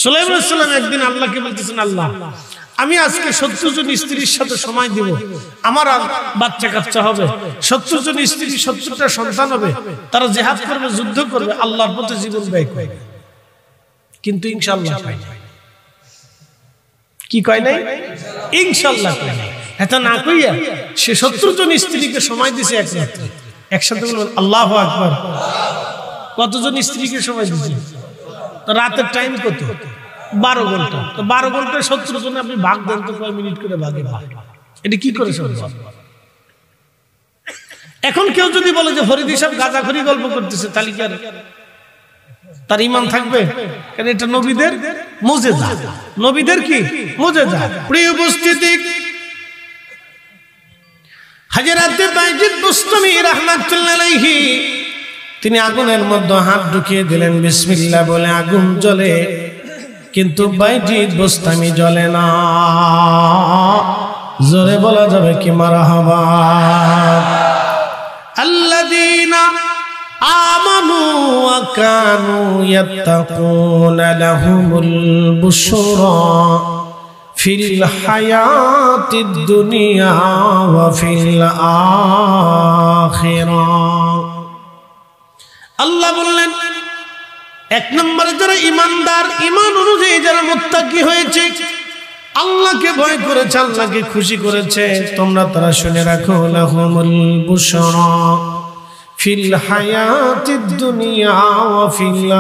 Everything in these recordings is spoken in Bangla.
সুলাইমান আলাইহিস সালাম একদিন আল্লাহকে বলতেছেন, আল্লাহ আমি আজকে 70 জন স্ত্রীর সাথে সময় দিব, আমার বাচ্চা কাচ্চা হবে, 70 জন স্ত্রী 70টা সন্তান হবে, তারা জিহাদ করবে, যুদ্ধ করবে, আল্লাহর পথে জীবন ব্যয় করবে। কিন্তু ইনশাআল্লাহ পাই নাই। কি কয় নাই? ইনশাআল্লাহ পাই নাই। এত না কইয়া সে 70 জন স্ত্রীকে সময় দিয়েছে এক রাতে। একসাথে বলবেন আল্লাহু আকবার। কতজন স্ত্রীকে সময় দিয়েছে? রাতের টাইম কত? 12 ঘন্টা। তো 12 ঘন্টায় 70 জনে আপনি ভাগ দেন তো কয় মিনিট করে ভাগে ভাগ? এটা কি করে সম্ভব? এখন কেউ যদি বলে যে ফরিদি সাহেব গাঁজাখড়ি গল্প করতেছে, তাহলে কি আর তার ঈমান থাকবে? কারণ এটা নবীদের মুজিজা। নবীদের কি মুজিজা? প্রিয় উপস্থিতি, হযরত বাইজিদ বুস্তামি রাহমাতুল্লাহ আলাইহি তিনি আগুনের মধ্যে হাত ঢুকিয়ে দিলেন, বিসমিল্লাহ বলে আগুন জ্বলে, কিন্তু বাইজিদ বুস্তামি জ্বলে না। জোরে বলা যাবে কি মারহাবা? আল্লাযীনা আমানু ওয়া কানু ইয়াত্তাকুনা লাহুমুল বুশরা ফিল হায়াতিদ দুনিয়া ওয়া ফিল আখিরাহ। আল্লাহ বললেন, এক নম্বরে যারা ঈমানদার, ঈমান অনুযায়ী যারা মুত্তাকি হয়েছে, আল্লাহকে ভয় করেছে, আল্লাহকে খুশি করেছে, তোমরা তারা শুনে রাখো, লাহুমুল বুশরা ফিল হায়াতিদ দুনিয়া ওয়া ফিল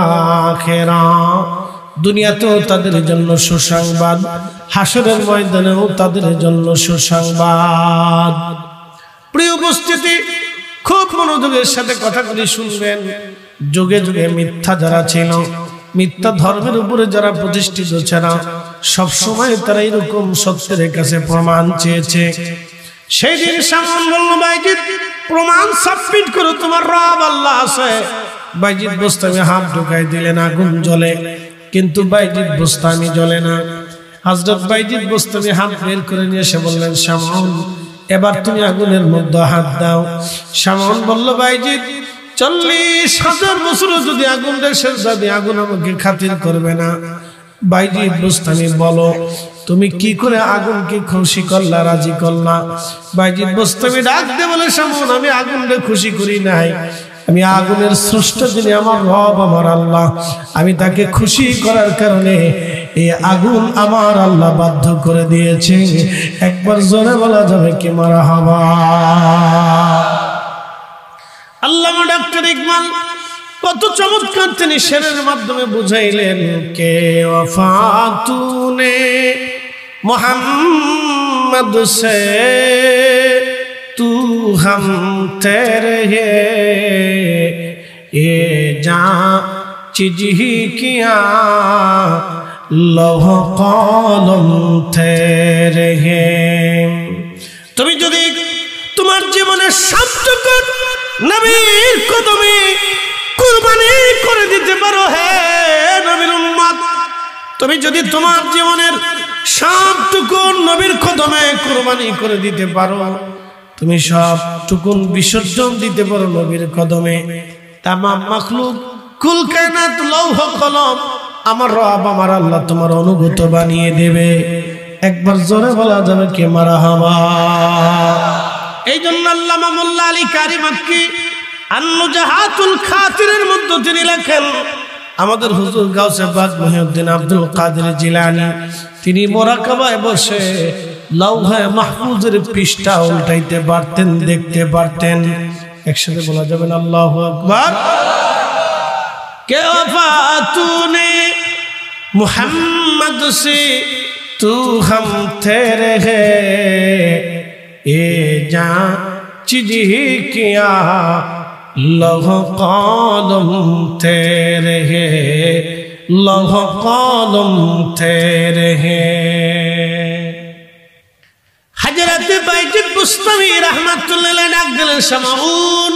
আখিরাহ। দুনিয়াতেও তাদের জন্য সুসংবাদ, হাসরের ময়দানেও তাদের জন্য সুসংবাদ। প্রিয় উপস্থিতি, খুব মনোযোগের সাথে কথাগুলি শুনবেন। যুগে যুগে মিথ্যা যারা ছিল, মিথ্যা ধর্মের উপরে যারা প্রতিষ্ঠিত ছিল, সব সময় তারা এরকম সত্যের কাছে প্রমাণ চেয়েছে। সেই দিন শামউন বলল, বাইজিদ প্রমাণ সাবমিট করো, তোমার রব আল্লাহ আছে। বাইজিদ বুস্তামি হাত ঢুকাই দিলেন, আগুন জ্বলে, কিন্তু বাইজিদ বুস্তামি জ্বলে না। হযরত বাইজিদ বুস্তামি হাত বের করে নিয়ে এসে বললেন, শামউন এবার তুমি আগুনের মধ্যে হাত দাও। শামউন বলল, বাইজিদ 40,000 বছর যদি আগুনের সেজদা দিই, আগুন আমাকে খাতির করবে না। বাইজিদ বুস্তামি বলো, তুমি কি করে আগুনকে খুশি করলা, রাজি করলা? বাইজিদ বুস্তামি ডাক দিয়ে বলে, শামউন আমি আগুনকে খুশি করি নাই, আমি আগুনের স্রষ্টা যিনি আমার রব আমার আল্লাহ, আমি তাকে খুশি করার কারণে এই আগুন আমার আল্লাহ বাধ্য করে দিয়েছে। একবার জোরে বলা যাবে কি মারহাবা? আল্লামা ডক্টর ইকবাল কত চমৎকার তিনি শেরের মাধ্যমে বুঝাইলেন, কে ওয়াফাতুনে মোহাম্মদ সে তু हम तेरे ये जा चीज ही किया लौह कलम तेरे তুমি যদি তোমার জীবনের সবটুকু নবীর কদমে কুরবানি করে দিতে পারো, হে নবীর উম্মত, তুমি যদি তোমার জীবনের সবটুকু নবীর কদমে কুরবানি করে দিতে পারো, তুমি সবটুকু বিসর্জন দিতে পারো নবীর কদমে, তামাম মাখলুক কুল কায়নাত লৌহ কলম আমার রব আমার আল্লাহ তোমার অনুগত বানিয়ে দেবে। একবার জোরে বলা যাবে কি মারহাবা? এই জন্য আল্লামা মোল্লা আলী কারি মাক্কি আন-নুজাহাতুল খাতিরের মধ্যে তিনি লেখেন, আমাদের হুজুর গাউসে পাক মুহিউদ্দিন আব্দুল কাদের জিলানী তিনি মুরাকাবায় বসে লৌহে মাহফুজের পৃষ্ঠা উল্টাইতে পারতেন, দেখতে পারতেন। একসাথে বলা যাবে না আল্লাহু আকবার? কে ওয়াফাতুনে মুহাম্মদ সে তু हम तेरे है ये जा चीज ही किया लौह कलम तेरे है लौह कलम तेरे है। হযরত বাইজিদ বুস্তামি রাহমাতুল্লাহ আলাইহি ডাক দিলেন, শামউন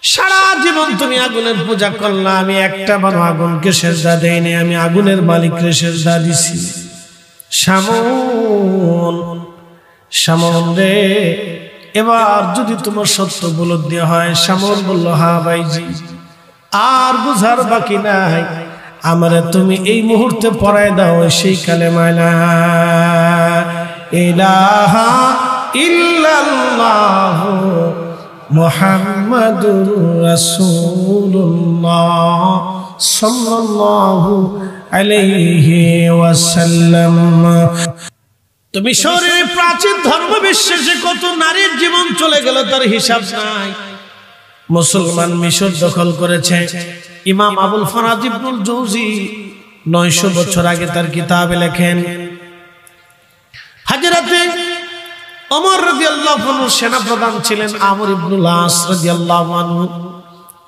সারা জীবন তুমি আগুনের পূজা করলা, আমি একটা বার আগুনকে সেজদা দেইনি, আমি আগুনের মালিককে সেজদা দিছি। শামউন শামউন রে, এবার যদি তোমার সত্য উপলব্ধি হয়। শামউন বলল, হ্যাঁ বাইজি, আর বুঝার বাকি নাই, আমারে তুমি এই মুহূর্তে পড়ায় দাও সেই কালেমা লা ইলাহা ইল্লাল্লাহু মুহাম্মাদুর রাসূলুল্লাহ সাল্লাল্লাহু আলাইহি ওয়াসাল্লাম। তুমি শরীরে প্রাচীন ধর্ম বিশ্বাসে কত নারীর জীবন চলে গেল তার হিসাব নাই। মুসলমান মিশর দখল করেছে। ইমাম আবুল ফারাজ ইবনুল জৌজি 900 বছর আগে তার কিতাবে লেখেন, হযরতে ওমর রাদিয়াল্লাহু আনহু সেনাপ্রধান ছিলেন আমর ইবনুল আস রাদিয়াল্লাহু আনহু।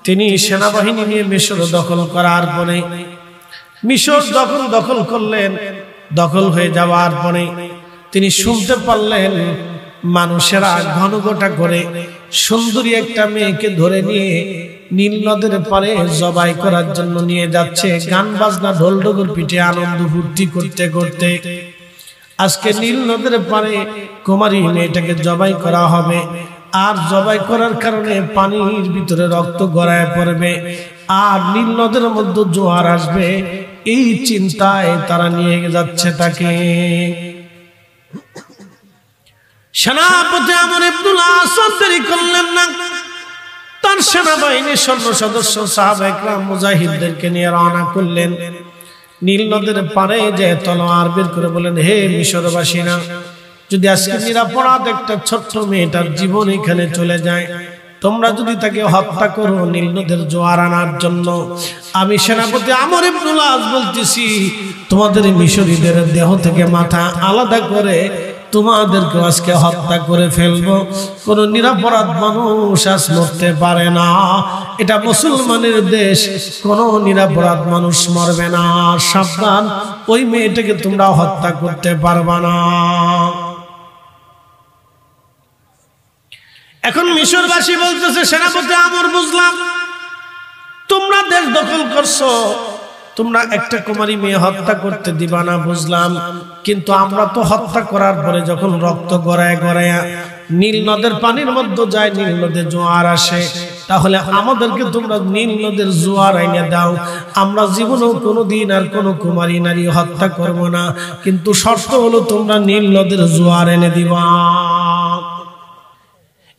তিনি সেনাবাহিনী নিয়ে মিশর দখল করার পরে মিশর যখন দখল করলেন, দখল হয়ে যাওয়ার পরে তিনি শুনতে পারলেন মানুষেরা ঘনঘটা করে সুন্দরী একটা মেয়েকে ধরে নিয়ে নীল নদের পারে জবাই করার জন্য নিয়ে যাচ্ছে, গান বাজনা ঢোল ঢোল পিঠে আনন্দ ফুর্তি করতে করতে। আজকে নীল নদের পারে কুমারী মেয়েটাকে জবাই করা হবে, আর জবাই করার কারণে পানির ভিতরে রক্ত গড়ায় পড়বে, আর নীল নদের মধ্যে জোয়ার আসবে। এই চিন্তায় তারা নিয়ে যাচ্ছে তাকে। সেনাপতি আমর ইবনুল আস দেরি করলেন না, তার সেনাবাহিনীর সৈন্য সদস্য সাহাবা ইকরাম মুজাহিদদেরকে নিয়ে রওনা করলেন। নীল নদের পারে যে তলোয়ার বের করে বলেন, হে মিশরবাসীরা, যদি আজকে নিরাপরাধ একটা ছোট্ট মেয়েটার জীবন এখানে চলে যায়, তোমরা যদি তাকে হত্যা করো নীল নদের জোয়ার আনার জন্য, আমি সেনাপতি আমর ইবনুল আস বলতেছি তোমাদের মিশরীদের দেহ থেকে মাথা আলাদা করে তোমাদেরকে আজকে হত্যা করে ফেলবো। কোন নিরাপরাধ মানুষ আজ মরতে পারে না। এটা মুসলমানের দেশ, কোন নিরাপরাধ মানুষ মরবে না। সাবধান, ওই মেয়েটাকে তোমরা হত্যা করতে পারবা না। এখন মিশরবাসী বলতেছে, সেনাপতি আমর বুঝলাম তোমরা দেশ দখল করছো, তোমরা একটা কুমারী মেয়ে হত্যা করতে দিবা না বুঝলাম, কিন্তু আমরা তো হত্যা করার পরে যখন রক্ত গড়ায় গড়ায় নীল নদের পানির মধ্যে যায়, নীল নদের জোয়ার আসে, তাহলে আমাদেরকে তোমরা নীল নদের জোয়ার আইনে দাও। আমরা জীবনেও কোনোদিন আর কোনো কুমারী নারী হত্যা করব না, কিন্তু শর্ত হলো তোমরা নীল নদের জোয়ার এনে দিবা।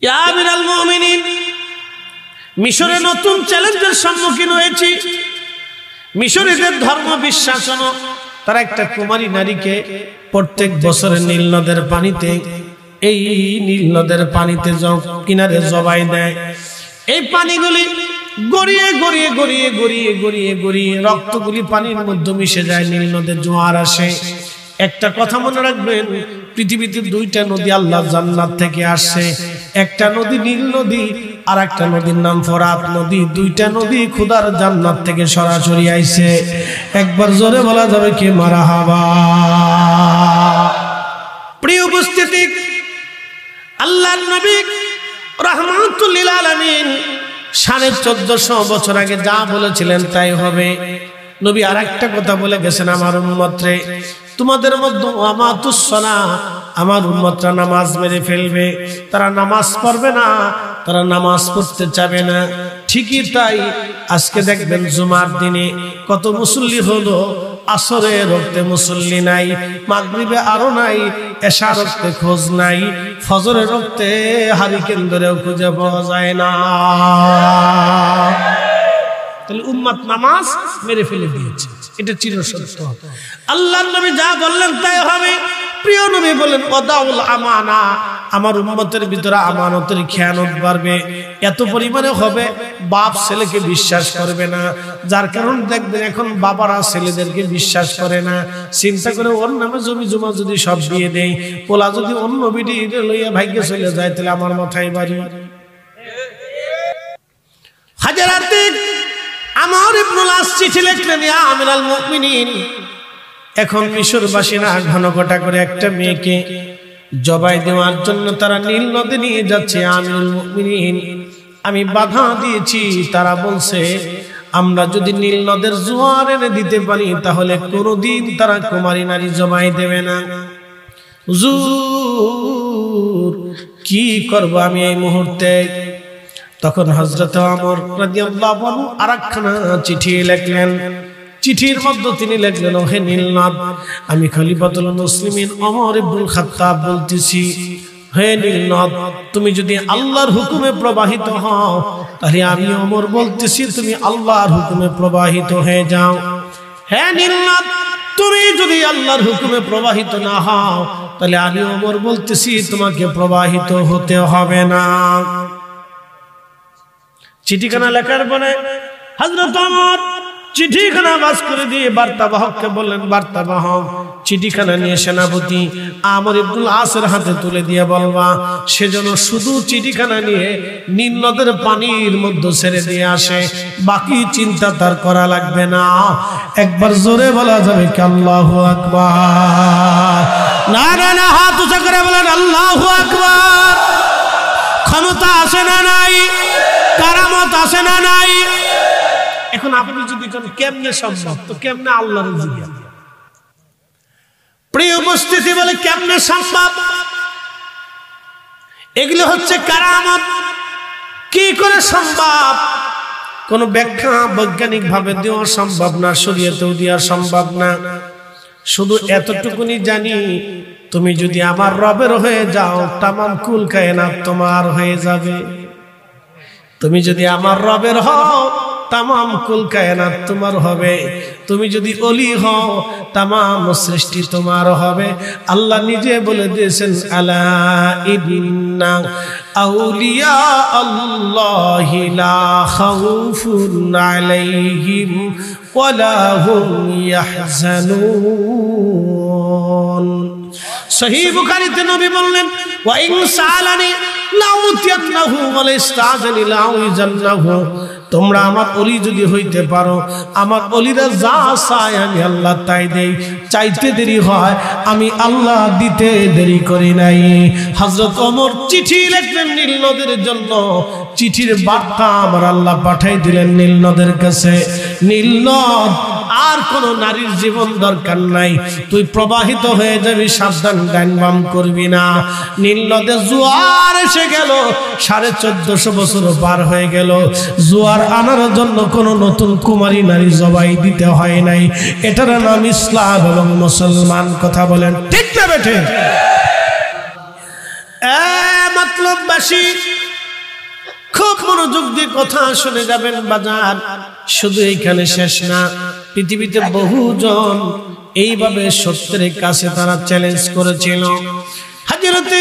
ইয়া আমিরাল মুমিনিন, মিশরে নতুন চ্যালেঞ্জের সম্মুখীন হয়েছি। মিশরীদের ধর্ম বিশ্বাস হলো তারা একটা কুমারী নারীকে প্রত্যেক বছরে নীল নদের পানিতে, এই নীল নদের পানিতে কিনারে জবাই দেয়। এই পানিগুলি গড়িয়ে গড়িয়ে গড়িয়ে গড়িয়ে গড়িয়ে গড়িয়ে রক্তগুলি পানির মধ্যে মিশে যায়, নীল নদের জোয়ার আসে। একটা কথা মনে রাখবেন, পৃথিবীতে দুইটা নদী আল্লাহ জান্নাত থেকে আসছে। একটা নদী নীল নদী, আর একটা নদীর নাম ফোরাত নদী। দুইটা নদী খোদার জান্নাত থেকে সরাসরি আইছে। একবার জোরে বলা যাবে কি মারহাবা। প্রিয় উপস্থিতি, আল্লাহর নবী রাহমাতুল লিল আলামিন 1450 বছর আগে যা বলেছিলেন তাই হবে। নবী আর একটা কথা বলে গেছেন, আমার উম্মতরে তোমাদের মধ্যে আমাতুস সালাহ, আমার উম্মতরা নামাজ মেরে ফেলবে, তারা নামাজ পড়বে না, তারা নামাজ পড়তে চাবে না। ঠিকই তাই, আজকে দেখবেন জুমার দিনে কত মুসল্লি হলো, আসরে রক্তে মুসল্লি নাই, মাগরিবে আরো নাই, এশা রক্তে খোঁজ নাই, ফজরে রক্তে হারিকেন ধরেও খুঁজে পাওয়া যায় না। তাহলে উম্মত নামাজ মেরে ফেলে দিয়েছে, এটা চিরসত্য। আল্লাহর নবী যা বললেন তাই হবে। প্রিয় নবী বলেন, ওয়াদাউল আমানা, আমার উম্মতের ভিতরে আমানতের খেয়ানত বাড়বে, এত পরিমাণে হবে বাপ ছেলেকে বিশ্বাস করবে না। যার কারণে দেখবেন এখন বাবারা ছেলেদেরকে বিশ্বাস করে না। চিন্তা করে ওর নামে জমি জমা যদি সব দিয়ে দেয়, পোলা যদি অন্য বিটি লইয়া ভাগ্যে চলে যায়, তাহলে আমার মাথায় বাড়ি। হাজারাতে আমর ইবনুল আস চিঠি লিখলেন, ইয়া আমিরাল মুমিনিন, এখন মিশরবাসীরা ঘনঘটা করে একটা মেয়েকে জবাই দেওয়ার জন্য তারা নীল নদে নিয়ে যাচ্ছে। আমিরুল মুমিনিন, আমি বাধা দিয়েছি। তারা বলছে, আমরা যদি নীল নদের জোয়ার এনে দিতে পারি তাহলে কোনোদিন তারা কুমারী নারী জবাই দেবে না। হুজুর, কি করব আমি এই মুহূর্তে? তখন হযরত ওমর রাদিয়াল্লাহু আনহু আরেকখানা চিঠি লিখলেন। চিঠির মধ্যে তিনি লিখলেন, হে নীলনদ, আমি খলিফাতুল মুসলিমিন ওমর ইবনুল খাত্তাব বলতেছি, হে নীলনদ, তুমি যদি আল্লাহর হুকুমে প্রবাহিত হও তাহলে আমি ওমর বলতেছি তুমি আল্লাহর হুকুমে প্রবাহিত হয়ে যাও। হে নীলনদ, তুমি যদি আল্লাহর হুকুমে প্রবাহিত না হও তাহলে আমি ওমর বলতেছি তোমাকে প্রবাহিত হতে হবে না। চিঠিখানা লেখার পরে হযরত ওমর চিঠিখানা বাস করে দিয়ে বার্তাবাহককে বললেন, বার্তাবাহক চিঠিখানা নিয়ে সেনাপতি আমর ইবনুল আসের হাতে তুলে দিয়ে বলবা সেজন্য শুধু চিঠিখানা নিয়ে নীল নদের পানির মধ্যে ছেড়ে দিয়ে আসে, বাকি চিন্তা তার করা লাগবে না। একবার জোরে বলা যাবে কি আল্লাহু আকবার? নারে না, হাত উঁচু করে বলেন আল্লাহু আকবার। ক্ষমতা আছে না নাই? কারামত আছে না নাই? এখন আপনি যদি কেমনে সম্ভব, তো কেমনে আল্লাহর জিজ্ঞাসা। প্রিয় উপস্থিতি, বলে কেমনে সম্ভব? এগুলো হচ্ছে কারামত। কি করে সম্ভব? কোন ব্যাখ্যা বৈজ্ঞানিক ভাবে দেওয়া সম্ভব না, শরীয়তেও দেওয়া সম্ভব না। শুধু এতটুকুনি জানি, তুমি যদি আমার রবের হয়ে যাও তামাম কুল কায়নাত তোমার হয়ে যাবে। তুমি যদি আমার রবের হও তামাম কুল কায়নাত তোমার হবে। তুমি যদি ওলি হও তামাম সৃষ্টি তোমার হবে। আল্লাহ নিজে বলে দিয়েছেন, আলা ইন্না আউলিয়া আল্লাহি লা খাউফুন আলাইহিম ওয়ালা হুম ইয়াহজানুন। সহিহ বুখারীতে নবী বললেন, ওয়া ইন সালানি লাউতিয়ান্নাহু ওয়া লাইস্তাযানি লাউইজান্নাহু। তোমরা আমার ওলি যদি হইতে পারো, আমার ওলিরা যা চায় আমি আল্লাহ তাই দেই। চাইতে দেরি হয়, আমি আল্লাহ দিতে দেরি করি নাই। হযরত ওমর চিঠি লিখলেন নীল নদের জন্য। চিঠির বার্তা আমার আল্লাহ পাঠাই দিলেন নীল নদের কাছে। নীল নদ, আর কোন নারীর জীবন দরকার নাই, তুই প্রবাহিত হয়ে যাবি, সাবধান, ডাইন বাম করবি না। নীল নদে জোয়ার এসে গেল, 1450 বছর পার হয়ে গেল। জোয়ার আনার জন্য কোন নতুন কুমারী নারী জবাই দিতে হয় নাই। এটার নাম ইসলাম এবং মুসলমান। কথা বলেন ঠিক না বেঠে? মতলববাসী খুব মনোযোগ দিয়ে কথা শুনে যাবেন বাজার। শুধু এইখানে শেষ না, পৃথিবীতে বহুজন এইভাবে সত্যের কাছে তারা চ্যালেঞ্জ করেছিল। হযরতে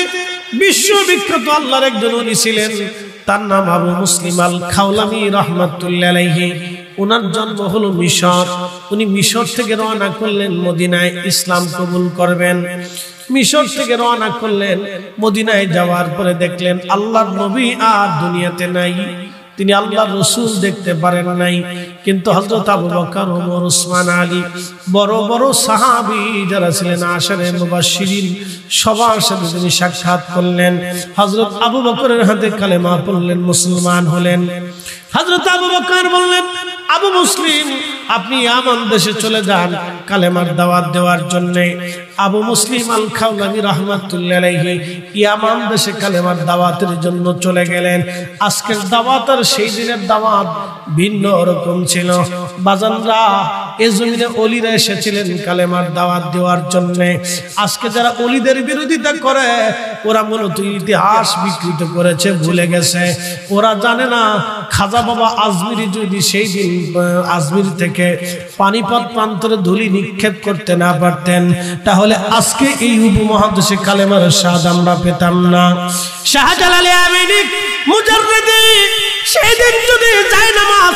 বিশ্ববিখ্যাত আল্লাহর একজন ওলি ছিলেন, তার নাম আবু মুসলিম আল খাওলামি রাহমাতুল্লাহ আলাইহি। ওনার জন্ম হলো মিশর। উনি মিশর থেকে রওনা করলেন মদিনায় ইসলাম কবুল করবেন। মিশর থেকে রওনা করলেন, মদিনায় যাওয়ার পরে দেখলেন আল্লাহর নবী আর দুনিয়াতে নাই। তিনি আল্লাহর রাসূল দেখতে পারেন নাই। কিন্তু হযরত আবু বকর, ওমর, ওসমান, আলী, বড় বড় সাহাবী যারা ছিলেন আশারে মুবাশশিরিন, সবার সাথে তিনি সাক্ষাৎ করলেন। হযরত আবু বকরের হাতে কালেমা পড়লেন, মুসলমান হলেন। হযরত আবু বকর বললেন, আবু মুসলিম, আপনি ইয়ামান দেশে চলে যান কালেমার দাওয়াত দেওয়ার জন্য। আবু মুসলিম আল খাওলামি রাহমাতুল্লাহ আলাইহি ইয়ামান দেশে কালেমার দাওয়াতের জন্য চলে গেলেন। আজকের দাওয়াত আর সেই দিনের দাওয়াত ভিন্ন রকম ছিল। বাজানরা, এই জমিনে ওলিরা এসেছিলেন কালেমার দাওয়াত দেওয়ার জন্য। আজকে যারা ওলিদের বিরোধিতা করে, ওরা মূলত ইতিহাস বিকৃত করেছে, ভুলে গেছে। ওরা জানে না খাজা বাবা আজমিরি যদি সেই দিন আজমির থেকে পানিপত প্রান্তরে ধুলি নিক্ষেপ করতে না পারতেন, তাহলে আজকে এই উপমহাদেশে কালেমার স্বাদ আমরা পেতাম না। শাহজালাল আমিনী মুজাররিদি সেই দিন যদি জায়নামাজ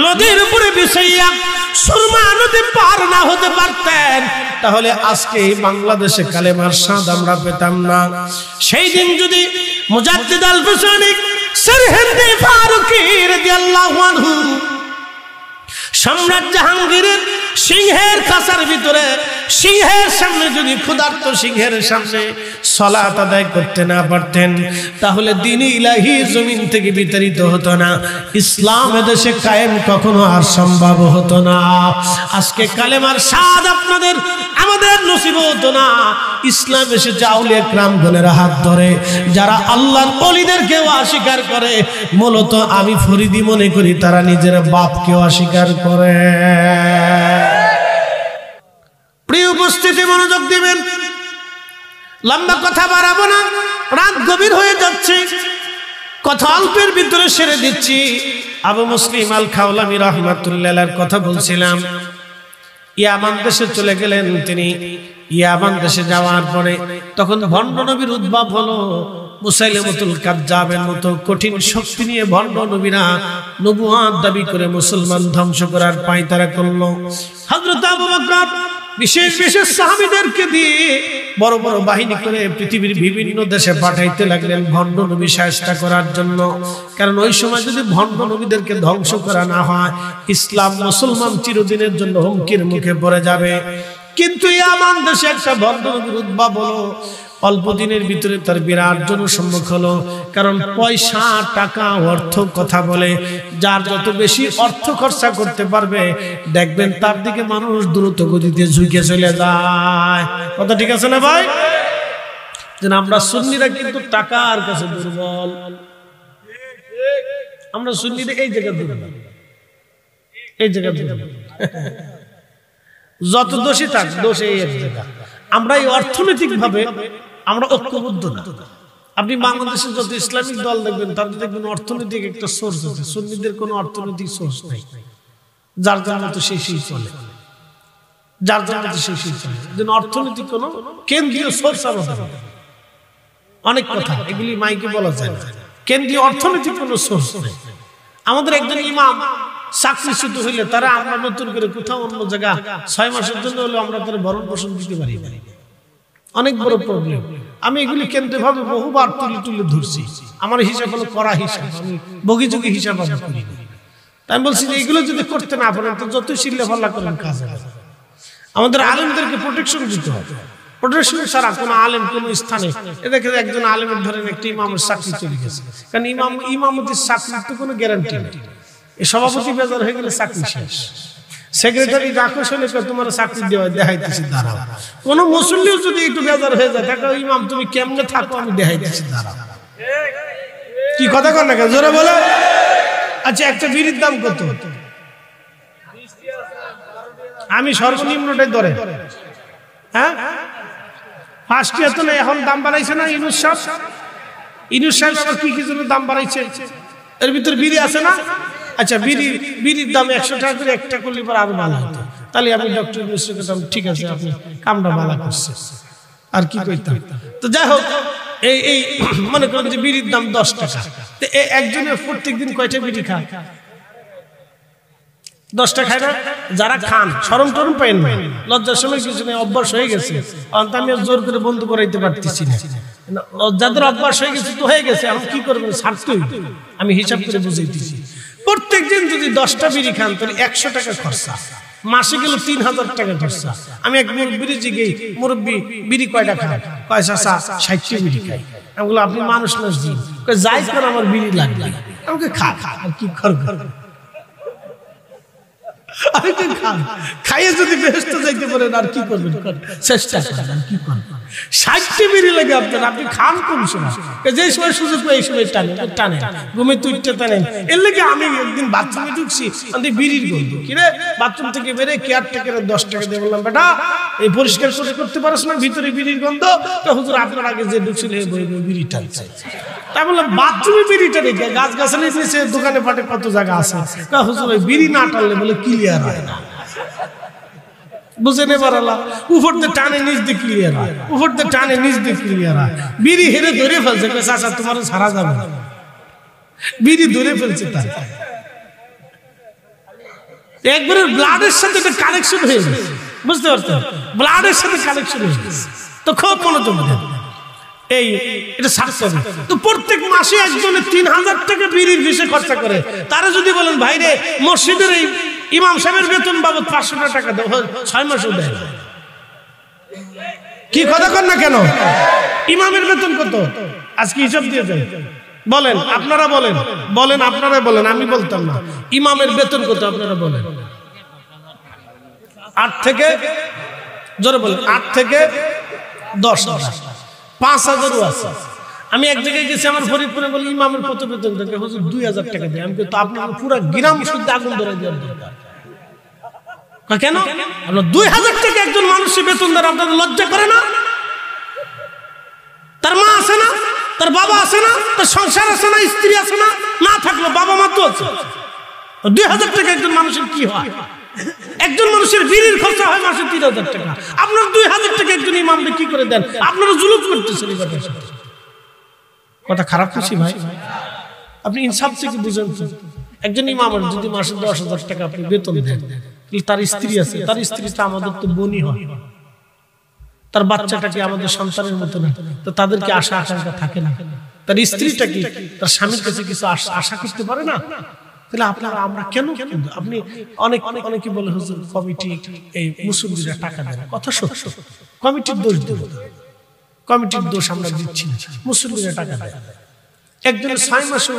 নদীর উপরে বিছাইয়া সুরমা নদী পার না হতে পারতেন, তাহলে আজকে এই বাংলাদেশে কালেমার স্বাদ আমরা পেতাম না। সেই দিন যদি মুজাদ্দিদ আল ফিসানি সরহিন্দি ফারুকী রাদিয়াল্লাহু আনহু সম্রাট জাহাঙ্গীরের সিংহের খাঁচার ভিতরে, সিংহের সামনে যদি ক্ষুধার্ত সিংহের সামনে সালাত আদায় করতে না পারতেন, তাহলে দ্বীন ইলাহি জমিন থেকে বিতাড়িত হতো না। ইসলাম এদেশে কায়েম কখনো আর সম্ভব হতো না। আজকে কালেমার স্বাদ আপনাদের আমাদের নসিব হতো না। ইসলাম এসেছে আউলিয়া কিরামগণের হাত ধরে। যারা আল্লাহর ওলিদেরকেও অস্বীকার করে, মূলত আমি ফরিদি মনে করি তারা নিজের বাপকেও অস্বীকার করে। মসজিদে মনোযোগ দিবেন। লম্বা কথা বাড়াবো না, রাত গভীর হয়ে যাচ্ছে, কথা অল্পের ভিতরে সেরে দিচ্ছি। আবু মুসলিম আল খাওলামি রাহমাতুল্লাহ আলাইহির কথা বলছিলাম। ইয়ামান দেশে চলে গেলেন তিনি। ইয়ামান দেশে যাওয়ার পরে তখন ভণ্ড নবীর উদ্ভব হলো। মুসাইলিমাতুল কাজ্জাবের মতো কঠিন শক্তি নিয়ে ভণ্ড নবীরা নবুয়ত দাবি করে মুসলমান ধ্বংস করার পায়তারা করলো। হযরত আবু বকর বিশেষ বিশেষ সাহাবীদেরকে দিয়ে বড় বড় বাহিনী করে পৃথিবীর বিভিন্ন দেশে পাঠাইতে লাগলেন ভণ্ড নবী শায়েস্তা করার জন্য। কারণ ওই সময় যদি ভণ্ড নবীদেরকে ধ্বংস করা না হয়, ইসলাম মুসলমান চিরদিনের জন্য হুমকির মুখে পড়ে যাবে। কিন্তু ইয়ামান দেশে একটা ভণ্ড নবীর উদ্ভব হলো। অল্প দিনের ভিতরে তার বিরাট জনসম্মুখ হলো। কারণ পয়সা, টাকা, অর্থ কথা বলে। যার যত বেশি অর্থ খরচা করতে পারবে, দেখবেন তার দিকে মানুষ দ্রুত গতিতে ঝুঁকে চলে যায়। কথা ঠিক আছে না ভাই? যেন আমরা সুন্নিরা কিন্তু টাকার কাছে দুর্বল। আমরা সুন্নিরা এই জায়গা দুর্বল, এই জায়গা দুর্বল। যত দোষী থাক, দোষ এই এক জায়গা। আমরা এই অর্থনৈতিক ভাবে আমরা ঐক্যবদ্ধ না। আপনি বাংলাদেশের যত ইসলামিক দল দেখবেন, তাদের দেখবেন অর্থনৈতিক একটা সোর্স আছে। সুন্নিদের কোনো অর্থনৈতিক সোর্স নাই। যার যার মতো সেই চলে, যার যার মতো সেই চলে। যেন অর্থনৈতিক কোনো কেন্দ্রীয় সোর্স আমাদের অনেক কথা, এগুলি মাইকে বলা যায় না। কেন্দ্রীয় অর্থনৈতিক কোনো সোর্স নেই। আমাদের একজন ইমাম চাকরিচ্যুত হইলে তারা আমরা নতুন করে কোথাও অন্য জায়গা 6 মাসের জন্য হলে আমরা তারা ভরণ পোষণ দিতে পারি না। অনেক বড় প্রবলেম। আমি এগুলি কেন্দ্রীয়ভাবে বহুবার তুলে ধরছি। আমার হিসাব হলো করা হিসাব, আমি বগিযোগী হিসাব আমি করি না। তাই আমি বলছি যে এগুলো যদি করতে না পারেন তো যতই চিল্লা ফাল্লা করেন কাজ হবে। আমাদের আলেমদেরকে প্রোটেকশন দিতে হবে। প্রোটেকশন ছাড়া কোনো আলেম কোনো স্থানে এদেরকে একজন আলেমের ধরেন একটি ইমামের চাকরি চলে গেছে, কারণ ইমামতির চাকরির তো কোনো গ্যারান্টি নেই। এই সভাপতি বেজার হয়ে গেলে চাকরি শেষ। সেক্রেটারি রাখো শুনে তোমার চাকরি দেওয়া দেখাইতেছি দাঁড়াও। কোন মুসল্লিও যদি একটু বেজার হয়ে যায়, দেখো ইমাম তুমি কেমনে থাকো, আমি দেখাইতেছি দাঁড়াও। কি কথা কর না জোরে বলে। আচ্ছা, একটা বিড়ির দাম কত? আমি সর্বনিম্নটাই ধরে, হ্যাঁ 5 টাকা তো না, এখন দাম বাড়াইছে না ইনুস সাহেব আবার কি জন্য দাম বাড়াইছে? এর ভিতরে বিড়ি আছে না? আচ্ছা, বিড়ির দাম 100 টাকা করে একটা করলে পর আরো ভালো হতো। তাহলে আমি ডক্টর ইউনূসকে বলতাম ঠিক আছে, আপনি কামটা ভালো করছেন, আর কি কইতাম। তো যাই হোক, এই মনে করেন যে বিড়ির দাম 10 টাকা, তো একজনের প্রত্যেকদিন কয়টা বিড়ি খায়? 10টা খায় না? যারা খান শরম টরম পাইন না, লজ্জার সময় কিছু নেই, অভ্যাস হয়ে গেছে। আমি জোর করে বন্ধ করাইতে পারতেছি না। যাদের অভ্যাস হয়ে গেছে তো হয়ে গেছে, এখন কি করবেন? ছাড়তেই। আমি হিসাব করে বুঝাইতেছি, প্রত্যেক দিন যদি 10টা বিড়ি খান তাহলে 100 টাকা খরচা, মাসে গেল 3000 টাকা খরচা। আমি এক মুরব্বী জিজ্ঞেস, মুরব্বী বিড়ি কয়টা খান? কয় চাচা 60টা বিড়ি খাই। আমি বললাম আপনি মানুষ না দিন, যাই করে আমার বিড়ি লাগবে। আমাকে খা, আর কি করবো? খাইয়ে যদি বেহেশতে যাইতে পারেন আর কি করবেন? চেষ্টা করেন, কি করবেন? 60টি বিড়ি লাগে আপনার, আপনি খান কোন সময়? যে সময় সুযোগ পাই এই সময় টানে ঘুমে তুইটা টানেন। এর লেগে আমি একদিন বাথরুমে ঢুকছি, আমি বিড়ির গন্ধ। কিরে, বাথরুম থেকে বেরে কেয়ারটেকারের 10 টাকা দিয়ে বললাম, বেটা এই পরিষ্কার করতে পারছ না, ভিতরে বিড়ির গন্ধ। তো হুজুর আপনার আগে যে ঢুকছিল বিড়ি টানছে। তাই বললাম বাথরুমে বিড়িটা রেখে গাছ গাছালি নিচে দোকানে পাটে কত জায়গা আছে। হুজুর ওই বিড়ি না টানলে বলে ক্লিয়ার হয় না। বুঝে নেবার উপর দিয়ে টানে নিচ দিয়ে ক্লিয়ার হয়, উপর দিয়ে টানে নিচ দিয়ে ক্লিয়ার হয়। বিড়ি হেরে ধরে ফেলছে, চাচা তোমার ছাড়া যাবে না, বিড়ি ধরে ফেলছে। তার একবারে ব্লাডের সাথে একটা কানেকশন হয়ে গেছে, বুঝতে পারছেন? ব্লাডের সাথে কানেকশন হয়ে গেছে। তো খুব মনোযোগ দেন, এই এটা ছাড়তে হবে। তো প্রত্যেক মাসে একজনে 3000 টাকা বিড়ির বিষয়ে খরচা করে। তারা যদি বলেন ভাই রে, মসজিদের এই ইমাম সাহেবের বেতন বাবদ 500 টাকা দেয়, 6 মাসও দেয়। কি কথা কর না কেন? ইমামের বেতন কত আজকে হিসাব দিয়ে যায়? বলেন আপনারা, বলেন আপনারা বলেন, আমি বলতাম না। ইমামের বেতন কত আপনারা বলেন? 8 থেকে, জোরে বলেন, 8 থেকে 10,000, 5,000ও আছে। আমি এক জায়গায় গেছি, আমার ফরিদপুরে বলি ইমামের কত বেতন থাকে? হুজুর 2000 টাকা দেয়। আমি তো আপনার পুরো গ্রাম শুদ্ধ আগুন ধরে দেওয়ার দরকার। কেন? আপনার 2000 টাকা একজন মানুষের বেতন দেন, আপনাদের লজ্জা করে না? তার মা আছে না, তার বাবা আছে না, তার সংসার আছে না, স্ত্রী আছে না? না থাকলো বাবা মা তো আছে। 2000 টাকা একজন মানুষের কি হয়? একজন মানুষের বিড়ির খরচা হয় মাসে 3000 টাকা। আপনার 2000 টাকা একজন ইমামকে কি করে দেন? আপনারা জুলুম করতেছেন। কথা খারাপ খুশি ভাই, আপনি ইনসাফ থেকে বুঝেন তো। একজন ইমামের যদি মাসে 10,000 টাকা আপনি বেতন দেন, তার স্ত্রী আছে, তার স্ত্রী তো আমাদের তো বোনই হয়, তার বাচ্চাটা কি আমাদের সন্তানের মতো না? তো তাদেরকে আশা আকাঙ্ক্ষা থাকে না? তার স্ত্রীটা কি তার স্বামীর কাছে কিছু আশা করতে পারে না? তাহলে আপনারা আমরা কেন? আপনি অনেকে বলে হুজুর কমিটি এই মুসল্লিরা টাকা দেয়। কথা সত্য, কমিটির দোষ দেব, কমিটির দোষ আমরা দিচ্ছি না, মুসল্লিরা টাকা দেয়। একজনের 6 মাসে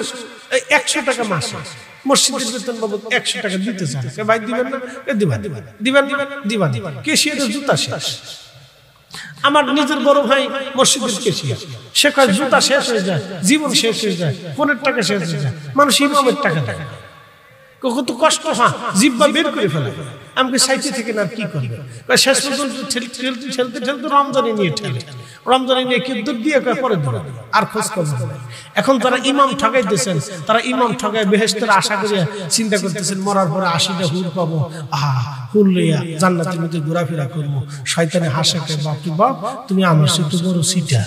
100 টাকা মাসে মসজিদের বেতন বাবদ 100 টাকা দিতে চান, ভাই দিবেন না? দিবেন। কেশিয়ারের জুতা শেষ। আমার নিজের বড় ভাই মসজিদের কেশিয়ার, সে কয় জুতা শেষ হয়ে যায়, জীবন শেষ হয়ে যায়, ফোনের টাকা শেষ হয়ে যায়, মানুষ ইমামের টাকা দেয়। কত কষ্ট হয়, জিব্বা বের করে ফেলে। আমাকে সাইতে থেকে না কি করবে? শেষ পর্যন্ত ঠেলতে রমজানে নিয়ে ঠেলে, রমজানে নিয়ে কি দুধ দিয়ে পরে ধরে আর খোঁজ খবর। এখন যারা ইমাম ঠকাইতেছেন, তারা ইমাম ঠকায় বেহেশতের আশা করে চিন্তা করতেছেন মরার পরে 80টা হুর পাবো, হুর লইয়া জান্নাতের মধ্যে ঘোরাফেরা করবো। শয়তানে হাসে, বাপ রে বাপ, তুমি আমার সাথে বড় সিটা।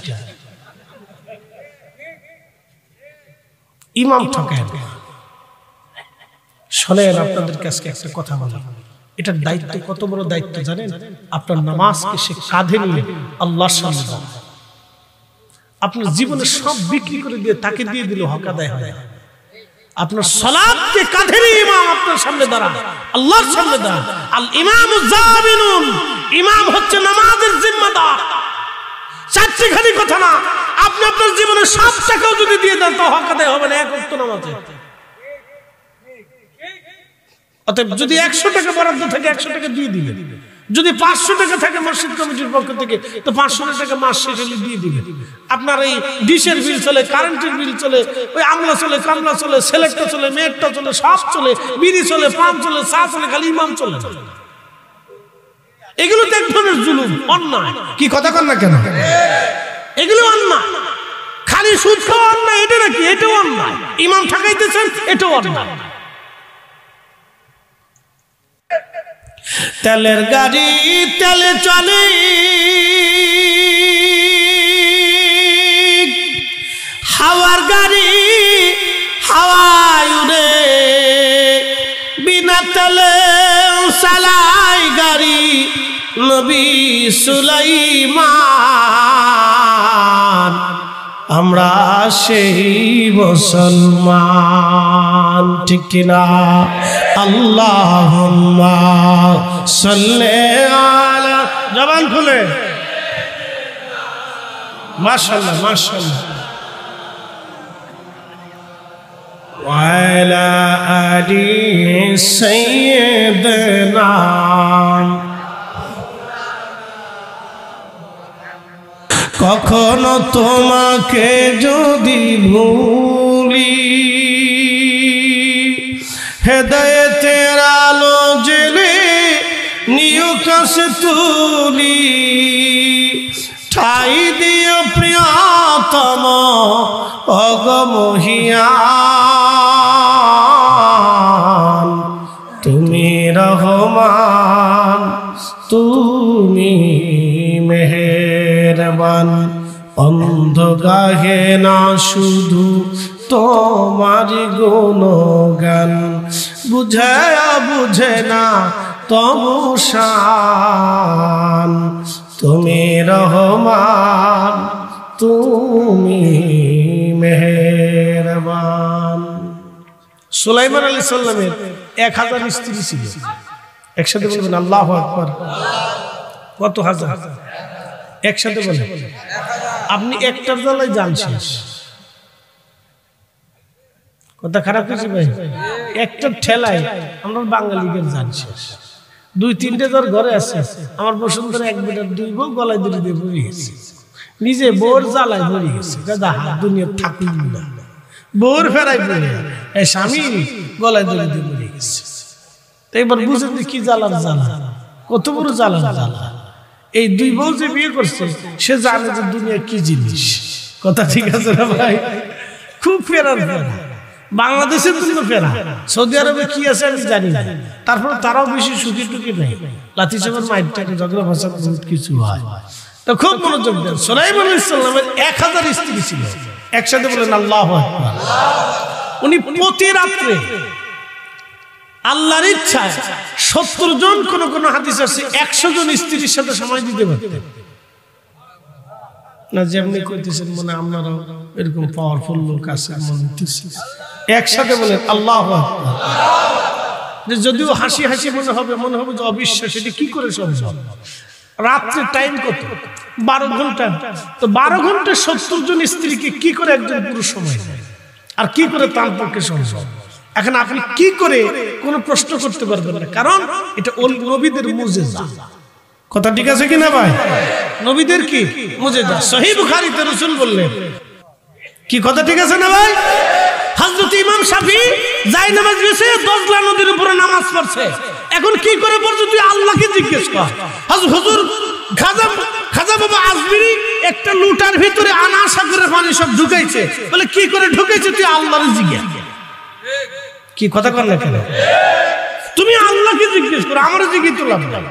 ইমাম ঠকায়। শোনেন, আপনাদের কাছে একটা কথা বলি, এটার দায়িত্ব কত বড় দায়িত্ব জানেন? আপনার নামাজকে সে কাঁধে নিয়ে আল্লাহর সামনে দাও। আপনার জীবনের সব বিক্রি করে দিয়ে তাকে দিয়ে দিল, হক আদায় হয়। আপনার সালাতকে কাঁধে নিয়ে ইমাম আপনার সামনে দাঁড়ায়, আল্লাহর সামনে দাঁড়ায়। আল ইমামুজ জামিনুন, ইমাম হচ্ছে নামাজের জিম্মাদার। চারটিখানি কথা না, আপনি আপনার জীবনের সব টাকাও যদি দিয়ে দেন তো হক আদায় হবে না এক ওয়াক্ত নামাজে। অতএব যদি 100 টাকা বরাদ্দ থাকে 100 টাকা দিয়ে দিবেন, যদি 500 টাকা থাকে মসজিদ কমিটির পক্ষ থেকে তো 500 টাকা মাস শেষ হলে দিয়ে দিবেন। আপনার এই ডিশের বিল চলে, কারেন্টের বিল চলে, ওই আমলা চলে, কামলা চলে, সিলেক্টটা চলে, মেটটা চলে, সব চলে, বিড়ি চলে, পান চলে, চা চলে, খালি ইমাম চলে। এগুলো তো এক ধরনের জুলুম, অন্যায়। কি কথা কন না কেন? এগুলো অন্যায়। খালি সুদ খাওয়া অন্যায় এটা নাকি? এটাও অন্যায়। ইমাম ঠকাইতেছেন, এটাও অন্যায়। তেলের গাড়ি তেলে চলে, হাওয়ার গাড়ি হাওয়ায় উড়ে, বিনা তেলে চালাই গাড়ি নবী সুলাইমান। আমরা সেই মুসলমান, ঠিক কিনা? আল্লাহুম্মা সাল্লি আলা, জবান খুলে মাশাআল্লাহ মাশাআল্লাহ, ওয়া আলা আলি সাইয়্যিদিনা। কখনো তোমাকে যদি ভুলি, হেদায়েতের আলো জেলে নিও কাছে তুলি, ঠাই দিও প্রিয়তম অগমহিয়ান। তুমি রহমান, তুমি মেহেরবান, অন্ধ গাহে না শুধু তোমার গুণগান, বুঝায়া বুঝে না তবু শান। তুমি রহমান, তুমি মেহেরবান। সুলাইমান আলাইহিস সালামের 1000 স্ত্রী ছিল। একসাথে বলবেন আল্লাহু আকবার। কত হাজার? একসাথে বলেন। আপনি একটার জ্বালায় জান শেষ। কথা খারাপ কিছু ভাই? একটা ঠেলায় আমরা বাঙালিদের জান শেষ। 2-3টে যার ঘরে আছে, আমার বসুন্ধরা 1 মিটার 2 বউ গলায় দড়ি দিয়ে মরে গেছে, নিজে বোর জ্বালায় মরে গেছে। দুনিয়া থাকুন না, বোর ফেরাই পড়ে এই স্বামী গলায় দড়ি দিয়ে মরে গেছে। এবার বুঝেন যে কি জ্বালার জ্বালা, কত বড় জ্বালার জ্বালা। এই দুই বউ যে বিয়ে করছে সে জানে যে দুনিয়া কি জিনিস। কথা ঠিক আছে না ভাই? খুব ফেরার ফেরা, বাংলাদেশের জন্য ফেরা। সৌদি আরবে কি আছে আমি জানি না, তারপর তারাও বেশি সুখী টুকি নেই। লাঠি চাপের মাইরটাকে ঝগড়া ভাষা বহুত কিছু হয়। তো খুব মনোযোগ দেন। সুলাইমান আলাইহিস সালামের 1000 স্ত্রী ছিল। একসাথে বলেন আল্লাহু আকবার। উনি প্রতি রাত্রে আল্লাহর ইচ্ছায় 70 জন, কোন কোন হাদিস আছে 100 জন স্ত্রীর সাথে সময় দিতে পারতেন না। যেমনি কইতেছেন মনে আপনারাও এরকম পাওয়ারফুল লোক আছে মনে হইতেছে। একসাথে বলেন আল্লাহু আকবার। যদিও হাসি হাসি মনে হবে যে অবিশ্বাস, এটা কি করে সম্ভব? রাত্রে টাইম কত? 12 ঘন্টা। তো 12 ঘন্টা 70 জন স্ত্রীকে কি করে একজন পুরুষ সময় দেয়, আর কি করে তার পক্ষে সম্ভব? এখন আপনি কি করে কোনো প্রশ্ন করতে পারবেন না, কারণ এটা নবীদের মুজিজা। কথা ঠিক আছে কিনা ভাই? নবীদের কি মুজিজা। সহিহ বুখারীতে রাসূল বললেন কি, কথা ঠিক আছে না ভাই? হযরত ইমাম শাফি যাই নামাজ পড়ছে, দজলা নদীর উপরে নামাজ পড়ছে। এখন কি করে পড়ছে তুই আল্লাহকে জিজ্ঞেস কর। হুজুর খাজা বাবা আজমিরি একটা লুটার ভিতরে আনা সাগরের পানি সব ঢুকাইছে, বলে কি করে ঢুকাইছে তুই আল্লাহর জিজ্ঞেস। কি কথা কর না কেন? তুমি আল্লাহকে জিজ্ঞেস করো, আমার জিজ্ঞেস তো লাভ নাই।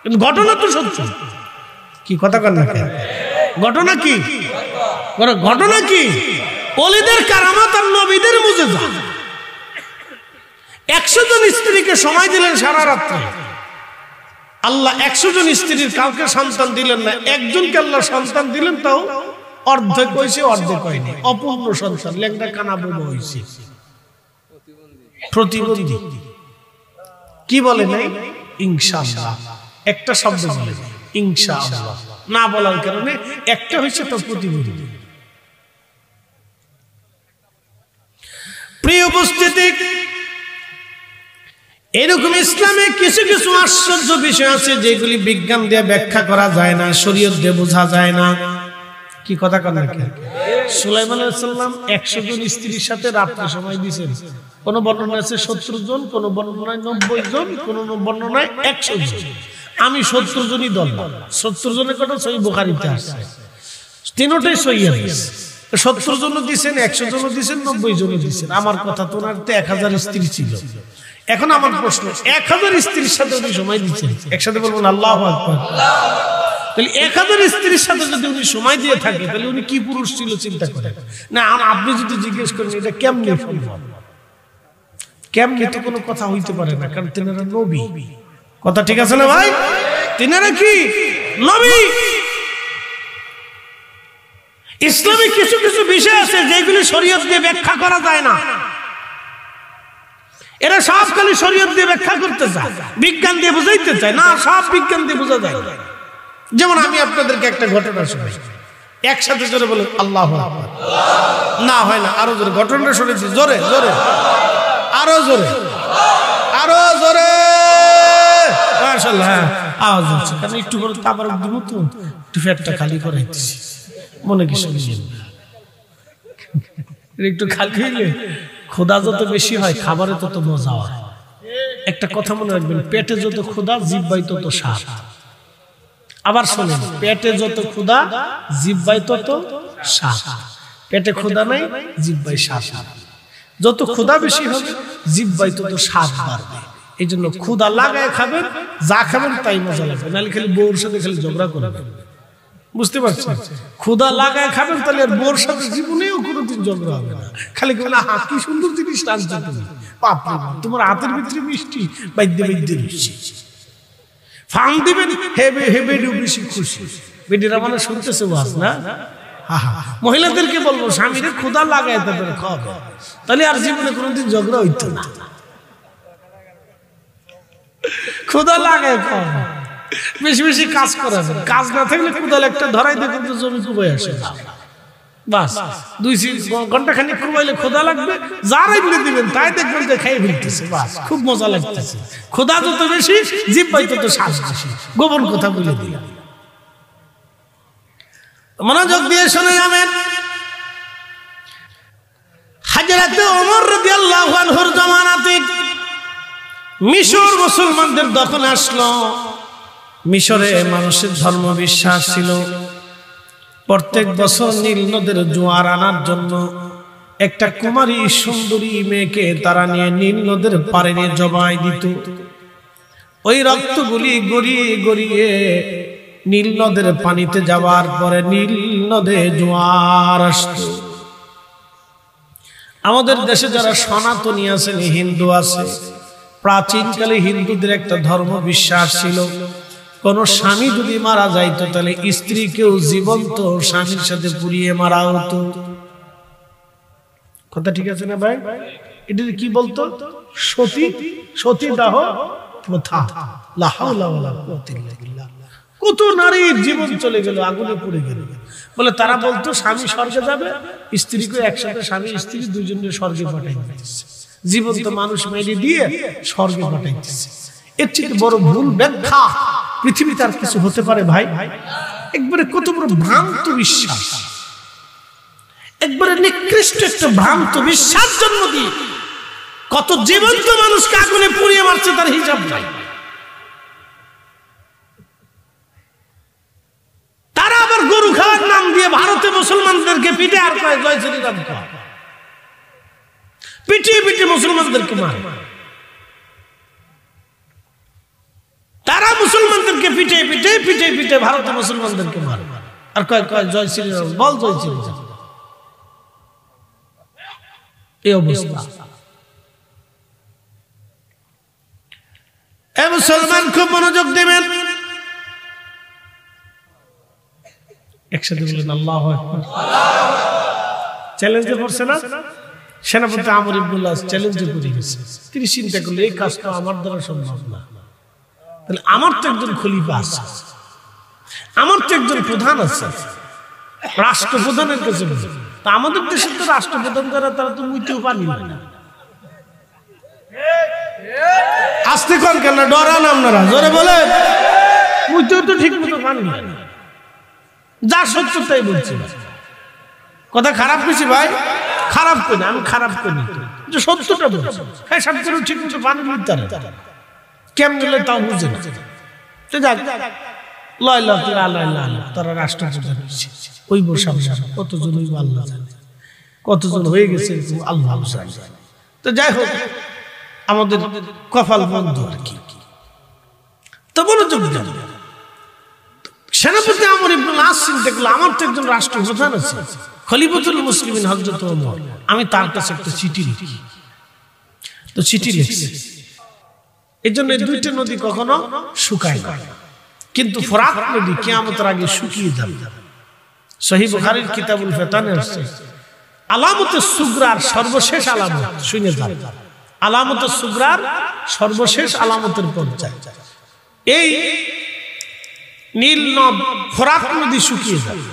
কিন্তু ঘটনা তো সত্য। কি কথা কর না কেন? ঘটনা কি? ঘটনা কি? ওলিদের কারামাত আর নবীদের মুজিজা। 100 জন স্ত্রীকে সময় দিলেন সারা রাত্রে। আল্লাহ 100 জন স্ত্রীর কাউকে সন্তান দিলেন না, একজনকে আল্লাহ সন্তান দিলেন, তাও অর্ধেক হয়েছে অর্ধেক হয়নি, অপূর্ণ সন্তান, লেংটা কানা বউ হয়েছে, প্রতিবন্ধী। কি বলে নাই? ইনশাআল্লাহ। একটা শব্দ বলে ইনশাআল্লাহ না বলার কারণে একটা হয়েছে তো প্রতিবন্ধী। প্রিয় উপস্থিতি, এরকম ইসলামে কিছু কিছু আশ্চর্য বিষয় আছে যেগুলি বিজ্ঞান দিয়ে ব্যাখ্যা করা যায় না, শরীয়ত দিয়ে বোঝা যায় না। কি কথা কন না কেন? সুলাইমান আলাইহিস সালাম 100 জন স্ত্রীর সাথে রাত্রে সময় দিয়েছেন। কোন বর্ণনায় আছে 70 জন, কোন বর্ণনায় 90 জন, কোন বর্ণনায় 100 জন। আমি 70 জনই দল। 70 জনের কথা সহিহ বুখারীতে আছে, তিনটাই সহিহ হাদিস। 70 জন দিয়েছেন, 100 জন দিয়েছেন, 90 জন দিয়েছেন। আমার কথা তো ওনার তো 1000 স্ত্রী ছিল। এখন আমার প্রশ্ন, 1000 স্ত্রীর সাথে উনি সময় দিচ্ছেন, একসাথে বলবেন আল্লাহু আকবার। তাহলে 1000 স্ত্রীর সাথে যদি উনি সময় দিয়ে থাকে, তাহলে উনি কি পুরুষ ছিল চিন্তা করেন না। আপনি যদি জিজ্ঞেস করেন এটা কেমনে সম্ভব, কেমনে, তো কোনো কথা হইতে পারে না, কারণ তিনারা নবী। কথা ঠিক আছে না ভাই? তিনারা কি নবী। ইসলামে কিছু কিছু বিষয় আছে যেগুলি শরীয়ত দিয়ে ব্যাখ্যা করা যায় না। এরা সব খালি শরীয়ত দিয়ে ব্যাখ্যা করতে চায়, বিজ্ঞান দিয়ে বুঝাইতে চায় না। সব বিজ্ঞান দিয়ে বোঝা যায়। যেমন আমি আপনাদেরকে একটা ঘটনা শুনাই, একসাথে জোরে বলে আল্লাহু আকবার। না হয় না, আরো জোরে ঘটনাটা শুনেছি, জোরে জোরে, আরো জোরে, আরো জোরে, মাশাআল্লাহ আওয়াজ হচ্ছে। কারণ একটু করে তাবারক দিব তো, একটু পেটটা খালি করাইতেছি, মনে কি শুনছেন? একটু খালি হইলে ক্ষুধা যত বেশি হয় খাবারে তত মজা হয়। একটা কথা মনে রাখবেন, পেটে যত ক্ষুধা জিহ্বায় তত স্বাদ। আবার শোনেন, পেটে যত ক্ষুধা জিহ্বায় তত স্বাদ। পেটে ক্ষুধা নাই, জিহ্বায় স্বাদ। যত ক্ষুধা বেশি হবে জিহ্বায় তত স্বাদ বাড়বে। এই জন্য ক্ষুধা লাগায় খাবেন, যা খাবেন তাই মজা লাগবে, নাহলে খালি বউর সাথে খালি ঝগড়া করবেন। বুঝতে পারছেন? ক্ষুধা লাগায় খাবেন, তাহলে আর বউর সাথে জীবনেও কোনোদিন ঝগড়া হবে না। খালি কেবল হাত কি সুন্দর জিনিস টানছো তুমি, বাপরে তোমার হাতের ভিতরে মিষ্টি, বাইদ্যে বাইদ্যে মিষ্টি ফাং দিবেন, হেবে হেবে বেশি খুশি। বেডিরা মানে শুনতেছে ওয়াজ না। মহিলাদেরকে বলবো, স্বামীদের ক্ষুধা লাগায় তাদের খাওয়াবে, তাহলে আর জীবনে কোনোদিন ঝগড়া হইতো না। ক্ষুধা লাগায় খাওয়াবে, বেশি বেশি কাজ করাবেন। কাজ না থাকলে ক্ষুধা একটা ধরাই দেখুন তো জমি কুবাই আসে, বাস 2 ঘন্টা খানিক কুবাইলে ক্ষুধা লাগবে, যারাই মিলে দিবেন তাই দেখবেন যে খাইয়ে ফেলতেছে, বাস খুব মজা লাগতেছে। ক্ষুধা যত বেশি জিহ্বায় তত শ্বাস বেশি। গোপন কথা বলে দিলাম, মনোযোগ দিয়ে শুনে যাবেন। হযরত ওমর রাদিয়াল্লাহু আনহুর জামানাতে মিশর মুসলমানদের দখলে আসলো। মিশরে মানুষের ধর্ম বিশ্বাস ছিল প্রত্যেক বছর নীল নদের জোয়ার আনার জন্য একটা কুমারী সুন্দরী মেয়েকে তারা নিয়ে নীল নদের পাড়ে নিয়ে জবাই দিত। ওই রক্তগুলি গড়িয়ে গড়িয়ে নীল নদের পানিতে যাওয়ার পরে নীল নদে জোয়ার আসত। আমাদের দেশে যারা সনাতনী আছেন, হিন্দু আছে, প্রাচীনকালে হিন্দুদের একটা ধর্ম বিশ্বাস ছিল, কোন স্বামী যদি মারা যাইতো তাহলে স্ত্রীকেও জীবন্ত স্বামীর সাথে পুড়িয়ে মারা হতো। কথা ঠিক আছে না ভাই? এটা কি বলতো? সতী সতীদাহ প্রথা। লা হাওলা ওয়ালা কুওয়াতা ইল্লা বিল্লাহ। কত নারীর জীবন চলে গেল, আগুনে পুড়ে গেল। বলে তারা বলতো স্বামী স্বর্গে যাবে, স্ত্রীকে একসাথে স্বামী স্ত্রী দুইজনের স্বর্গে পাঠাই দিতেছে, জীবন্ত মানুষ মেরে দিয়ে স্বর্গে পাঠাইতেছে। এর থেকে বড় ভুল ব্যাখ্যা পৃথিবীতে আর কিছু হতে পারে ভাই? একবারে কত বড় ভ্রান্ত বিশ্বাস, একবারে নিকৃষ্ট একটা ভ্রান্ত বিশ্বাস জন্ম দিয়ে কত জীবন্ত মানুষকে আগুনে পুড়িয়ে মারছে, তার হিসাব নাই। তারা আবার গরু খাওয়ার নাম দিয়ে ভারতে মুসলমানদেরকে পিটে আর কয় জয় শ্রীরাম কয়, পিটিয়ে পিটিয়ে মুসলমানদেরকে মারে। তারা মুসলমানদেরকে পিটে পিটে পিটে পিটে ভারতে মুসলমানদেরকে মারে আর কয় কয় জয় শ্রীরাম, বল জয় শ্রীরাম। এই অবস্থা। এ মুসলমান খুব মনোযোগ দেবেন, একসাথে বলেন আল্লাহু আকবার। চ্যালেঞ্জে পড়ছে না সেনাপতি আমর ইবনুল আস, চ্যালেঞ্জে পড়ে গেছে। তিনি চিন্তা করলেন এই কাজটা আমার দ্বারা সম্ভব না, তাহলে আমার তো একজন খলিফা আছে, আমার তো একজন প্রধান আছে, রাষ্ট্রপ্রধানের কাছে বলে। তা আমাদের দেশের তো রাষ্ট্রপ্রধান যারা তারা তো মুইতেও পানি না। আসতে কন কেন ডরান আপনারা, জোরে বলে মুইতেও তো ঠিক মতো পানি না। যা সত্য তাই বলছি, কথা খারাপ কিছু ভাই? খারাপ করি, আমি খারাপ করি, যে সত্যটা বলছি। হ্যাঁ সব করে ঠিক মতো পানি নিতে পারে, কেমন তাও বুঝে না। তারা রাষ্ট্রপ্রধান ওই বসে কতজন আল্লাহ জানে, কতজন হয়ে গেছে আল্লাহ জানে। তো যাই হোক, আমাদের কপাল বন্ধ আর কি। তো মনোযোগ দেন, সেনাপতি আমর ইবনুল আস চিন্তা করলো আমার তো একজন রাষ্ট্রপ্রধান আছে, খলিফাতুল মুসলিমিন হযরত ওমর, আমি তার কাছে একটা চিঠি লিখি। তো চিঠি লিখছে। এই জন্য দুইটা নদী কখনো শুকায় না, কিন্তু ফোরাত নদী কিয়ামতের আগে শুকিয়ে যাবে। সহিহ বুখারীর কিতাবুল ফিতানে আছে আলামতুস সুগরার সর্বশেষ আলামত, শুনে যান। আলামতুস সুগরার সর্বশেষ আলামতের পর্যায়ে এই নীল নদ ফোরাত নদী শুকিয়ে যাবে,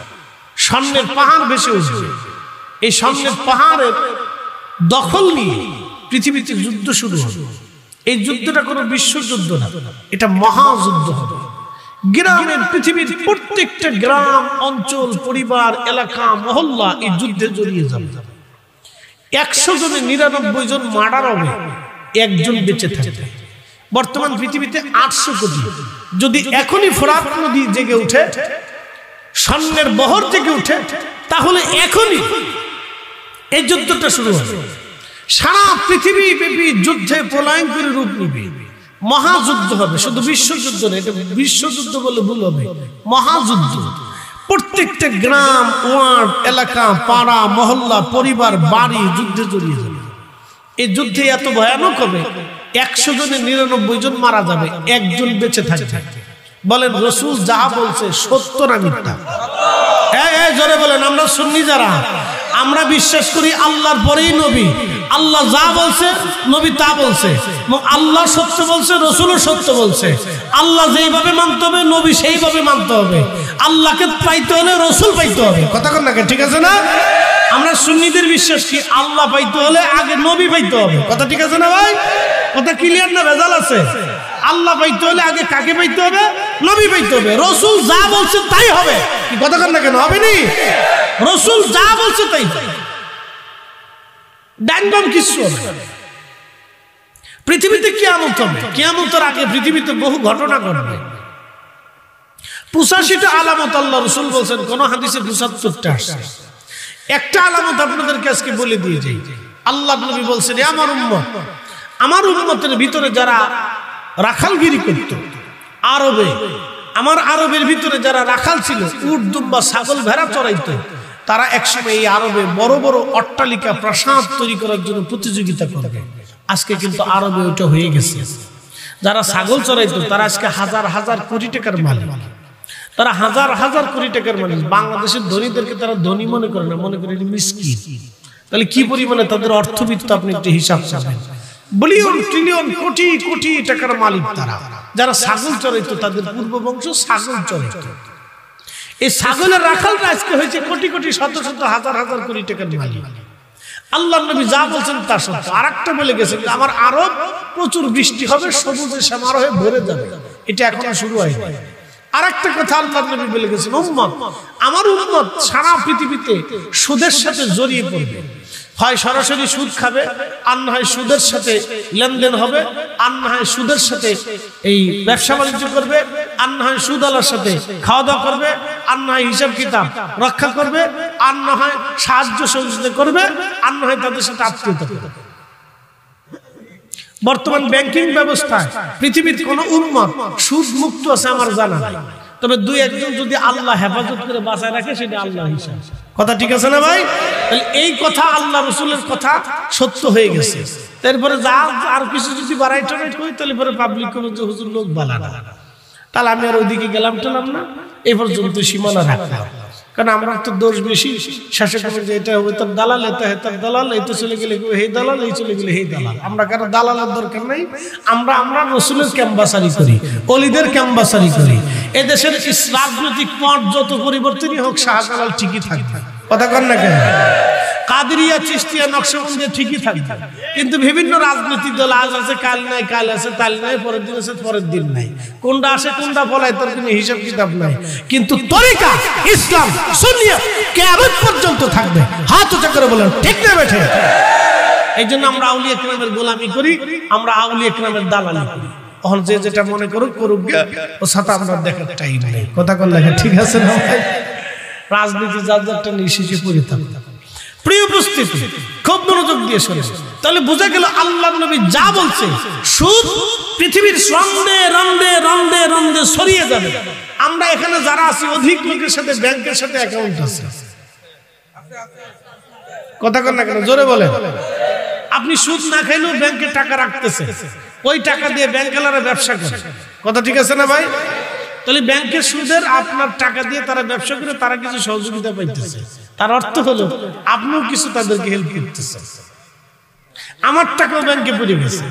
সামনের পাহাড় ভেসে উঠবে। এই সামনের পাহাড়ের দখল নিয়ে পৃথিবীতে যুদ্ধ শুরু হবে। এই যুদ্ধটা কোনো বিশ্বযুদ্ধ না, এটা মহাযুদ্ধ হবে। গ্রামের পৃথিবীর প্রত্যেকটা গ্রাম অঞ্চল পরিবার এলাকা মহল্লা এই যুদ্ধে জড়িয়ে যাবে। 100 জনে 99 জন মার্ডার হবে, একজন বেঁচে থাকবে। বর্তমান পৃথিবীতে 800 কোটি। যদি এখনই ফোরাত নদী জেগে উঠে, স্বর্ণের বহর জেগে উঠে, তাহলে এখনই এই যুদ্ধটা শুরু হবে। সারা পৃথিবী ব্যাপী যুদ্ধে প্রলয়ঙ্করী রূপ নিবে, মহাযুদ্ধ হবে। শুধু বিশ্বযুদ্ধ না, এটা বিশ্বযুদ্ধ বলে ভুল হবে, মহাযুদ্ধ। প্রত্যেকটা গ্রাম ওয়ার্ড এলাকা পাড়া মহল্লা পরিবার বাড়ি যুদ্ধে জড়িয়ে যাবে। এই যুদ্ধে এত ভয়ানক হবে 100 জনে 99 জন মারা যাবে, একজন বেঁচে থাকবে। বলেন রাসূল যাহা বলছে সত্য না মিথ্যা? জোরে বলেন। আমরা সুন্নি যারা, আমরা বিশ্বাস করি আল্লাহর পরেই নবী। আল্লাহ যা বলছে নবী তা বলছে, আল্লাহ সত্য বলছে রাসূলও সত্য বলছে। আল্লাহ যেইভাবে মানতে হবে নবী সেইভাবে মানতে হবে। আল্লাহকে পাইতে হলে রাসূল পাইতে হবে। কথা কন না, ঠিক আছে না? আমরা সুন্নিদের বিশ্বাস কি আল্লাহ পাইতে হলে আগে নবী পাইতে হবে। কথা ঠিক আছে না ভাই? কথা ক্লিয়ার না ভেজাল আছে? আল্লাহ পাইতে হলে আগে কাকে পাইতে হবে? নবী পাইতে হবে। রাসূল যা বলছে তাই হবে। কি কথা কন না কেন? হবে নি? রাসূল যা বলছে তাই হবে, ডানবাম কিছু হবে। পৃথিবীতে কিয়ামত হবে, কিয়ামতের আগে পৃথিবীতে বহু ঘটনা ঘটবে। 85টা আলামত আল্লাহ রাসূল বলেছেন, কোন হাদিসে 75টা আসছে। একটা আলামত আপনাদেরকে আজকে বলে দিয়ে যাই। আল্লাহ নবী বলছেন, আমার উম্মতের ভিতরে যারা রাখালগিরি করত আরবে, আমার আরবের ভিতরে যারা রাখাল ছিল, উট দুম্বা ছাগল ভেড়া চড়াইতো, তারা একসময় এই আরবে বড় বড় অট্টালিকা প্রাসাদ তৈরি করার জন্য প্রতিযোগিতা করবে। আজকে কিন্তু আরবে ওটা হয়ে গেছে। যারা ছাগল চড়াইতো তারা আজকে হাজার হাজার কোটি টাকার মালিক, তারা হাজার হাজার কোটি টাকার মালিক। বাংলাদেশের ধনীদেরকে তারা ধনী মনে করে না, মনে করে মিসকিন। তাহলে কি পরিমাণে তাদের অর্থবিত্ত আপনি একটু হিসাব করবেন। বিলিয়ন ট্রিলিয়ন কোটি কোটি টাকার মালিক তারা। যারা ছাগল চড়াইতো তাদের পূর্ব বংশ ছাগল চড়াইতো। এই ছাগলের রাখালরা আজকে হয়েছে কোটি কোটি শত শত হাজার হাজার কোটি টাকার মালিক। আল্লাহ নবী যা বলছেন তা সত্য। আরেকটা বলে গেছেন, আমার আরব প্রচুর বৃষ্টি হবে, সবুজে শ্যামার হয়ে ভরে যাবে। এটা এখনো শুরু হয়নি। আরেকটা কথা আল্লাহ নবী বলে গেছেন, আমার উম্মত সারা পৃথিবীতে সুদের সাথে জড়িয়ে পড়বে। হয় সরাসরি সুদ খাবে, আর না হয় সুদের সাথে লেনদেন হবে, আর না হয় সুদের সাথে এই ব্যবসা বাণিজ্য করবে, আর না হয় সুদওয়ালার সাথে খাওয়া দাওয়া করবে, আর না হয় হিসাব কিতাব রক্ষা করবে, আর না হয় সাহায্য সহযোগিতা করবে, আর না হয় তাদের সাথে আত্মীয়তা করবে। বর্তমান ব্যাংকিং ব্যবস্থায় পৃথিবীর কোন উম্মত সুদ মুক্ত আছে আমার জানা নাই। তবে দুই একজন যদি আল্লাহ হেফাজত করে বাঁচায় রাখে, সেটা আল্লাহর হিসাব। কথা ঠিক আছে না ভাই? তাহলে এই কথা আল্লাহ রাসূলের কথা সত্য হয়ে গেছে। তারপরে যা আর কিছু যদি বাড়াই টানাই করি, তাহলে পরে পাবলিক কবে যে হুজুর লোক বালা না, তাহলে আমি আর ওইদিকে গেলাম টেলাম না, এই পর্যন্ত সীমানা রাখলাম। কারণ আমরা তো দোষ বেশি, শেষে করবো যে এটা হবে তার দালাল, এটা হেতার দালাল, এই তো চলে গেলে হে দালাল, এই চলে গেলে হে দালাল। আমরা কারো দালালের দরকার নাই। আমরা রসুলের ক্যাম্বাসারি করি, অলিদের ক্যাম্বাসারি করি। এদেশের রাজনৈতিক পথ যত পরিবর্তনই হোক, শাহজালাল ঠিকই থাকবে। কথা কন না কেন? কাদেরিয়া, চিশতিয়া, নকশবন্দিয়া ঠিকই থাকবে। কিন্তু বিভিন্ন রাজনৈতিক দল আজ আছে কাল নাই, কাল আছে কাল নাই, পরের দিন আছে পরের দিন নাই। কোনটা আসে কোনটা পলায় তার কোনো হিসাব কিতাব নাই। কিন্তু তরিকা ইসলাম সুন্নিয়ত কিয়ামত পর্যন্ত থাকবে। হাত উঁচা করে বলেন ঠিক না বেঠে? এই জন্য আমরা আউলিয়া কেরামের গোলামি করি, আমরা আউলিয়া কেরামের দালালি করি। এখন যে যেটা মনে করুক করুক, ও সাথে আমরা দেখার টাইম নেই। কথা কন লেখা ঠিক আছে না ভাই? রাজনীতি যার যারটা নিশিকে পরিতাপ। প্রিয় উপস্থিতি, খুব মনোযোগ দিয়ে শুনে। তাহলে বোঝা গেল আল্লাহ নবী যা বলছে, সুদ পৃথিবীর রন্দে রন্দে রন্দে রন্দে ছড়িয়ে যাবে। আমরা এখানে যারা আছি, অধিক লোকের সাথে ব্যাংকের সাথে অ্যাকাউন্ট আছে। কথা কন না কেন? জোরে বলে। আপনি সুদ না খাইলেও ব্যাংকে টাকা রাখতেছে, ওই টাকা দিয়ে ব্যাংকওয়ালারা ব্যবসা করে। কথা ঠিক আছে না ভাই? তাহলে ব্যাংকের সুদের আপনার টাকা দিয়ে তারা ব্যবসা করে, তারা কিছু সহযোগিতা পাইতেছে। তার অর্থ হলো আপনিও কিছু তাদেরকে হেল্প করতেছেন। আমার টাকাও ব্যাংকে পড়ে গেছে,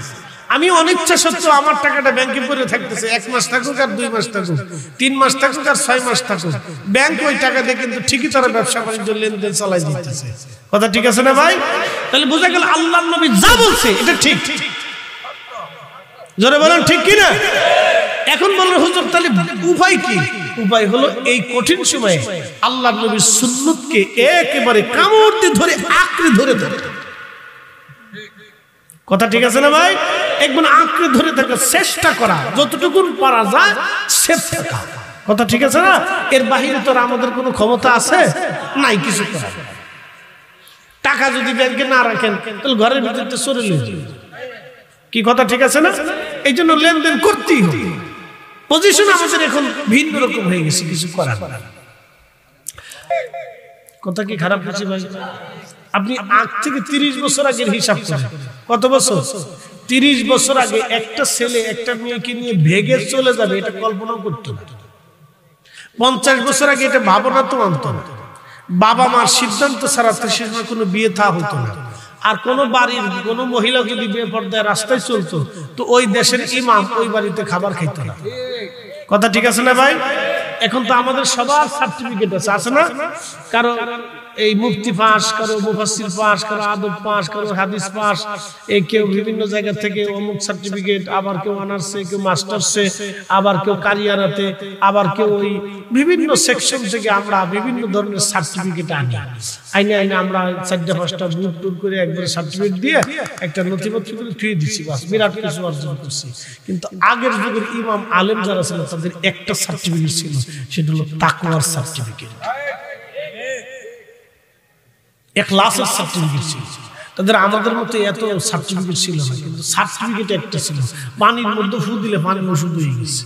আমি অনিচ্ছা সত্ত্বেও আমার টাকাটা ব্যাংকে পড়ে থাকতেছে। 1 মাস থাকুক আর 2 মাস থাকুক, 3 মাস থাকুক আর 6 মাস থাকুক, ব্যাংক ওই টাকা দিয়ে কিন্তু ঠিকই তারা ব্যবসা বাণিজ্য লেনদেন চালাই দিতেছে। কথা ঠিক আছে না ভাই? তাহলে বোঝা গেল আল্লাহর নবী যা বলছে এটা ঠিক। জোরে বলেন ঠিক কি না? এখন বলেন হুজুর তাহলে উপায় কি? উপায় হলো এই কঠিন সময়ে আল্লাহর নবীর সুন্নতকে একেবারে কামড় দিয়ে ধরে আঁকড়ে ধরে ধরে। কথা ঠিক আছে না ভাই? একবার আঁকড়ে ধরে থাকার চেষ্টা করা, যতটুকু পারা যায় সেফ থাকা। কথা ঠিক আছে না? এর বাহিরে তো আমাদের কোনো ক্ষমতা আছে নাই কিছু করার। টাকা যদি ব্যাংকে না রাখেন, তাহলে ঘরের ভিতরে চলে যাবে। কি কথা ঠিক আছে না? এই জন্য লেনদেন করতেই হবে। পজিশন আমাদের এখন ভিন্ন রকম হয়ে গেছে, কিছু করার। কথা কি খারাপ হয়েছে ভাই? আপনি আজ থেকে 30 বছর আগের হিসাব করেন। কত বছর? 30 বছর আগে একটা ছেলে একটা মেয়েকে নিয়ে ভেগে চলে যাবে, এটা কল্পনাও করতো না। 50 বছর আগে এটা ভাবনা তো আনতো না। বাবা মার সিদ্ধান্ত ছাড়া তো সে সময় কোনো বিয়ে থা হতো না। আর কোন বাড়ির কোন মহিলা যদি বেপরদায় রাস্তায় চলতো, তো ওই দেশের ইমাম ওই বাড়িতে খাবার খাইতো না। কথা ঠিক আছে না ভাই? এখন তো আমাদের সবার সার্টিফিকেট আছে, আছে না? কারণ এই মুফতি পাস করো, মুফাসসির পাস করো, আদব পাস করো, হাদিস পাস, এই কেউ বিভিন্ন জায়গা থেকে অমুক সার্টিফিকেট, আবার কেউ অনার্সে, কেউ মাস্টার্সে, আবার কেউ কারিয়ারাতে, আবার কেউ ওই বিভিন্ন সেকশন থেকে আমরা বিভিন্ন ধরনের সার্টিফিকেট আনি। আইনে আমরা 4-5টা বুক টুর করে একবারে সার্টিফিকেট দিয়ে একটা নথিপত্র করে ফিরিয়ে দিচ্ছি, বাস বিরাট কিছু অর্জন করছি। কিন্তু আগের যুগের ইমাম আলেম যারা ছিল তাদের একটা সার্টিফিকেট ছিল, সেটা হলো তাকওয়ার সার্টিফিকেট, ইখলাসের সার্টিফিকেট ছিল। তাদের আমাদের মতো এত সার্টিফিকেট ছিল না, কিন্তু সার্টিফিকেট একটা ছিল। পানির মধ্যে ফু দিলে পানি ওষুধ হয়ে গেছে।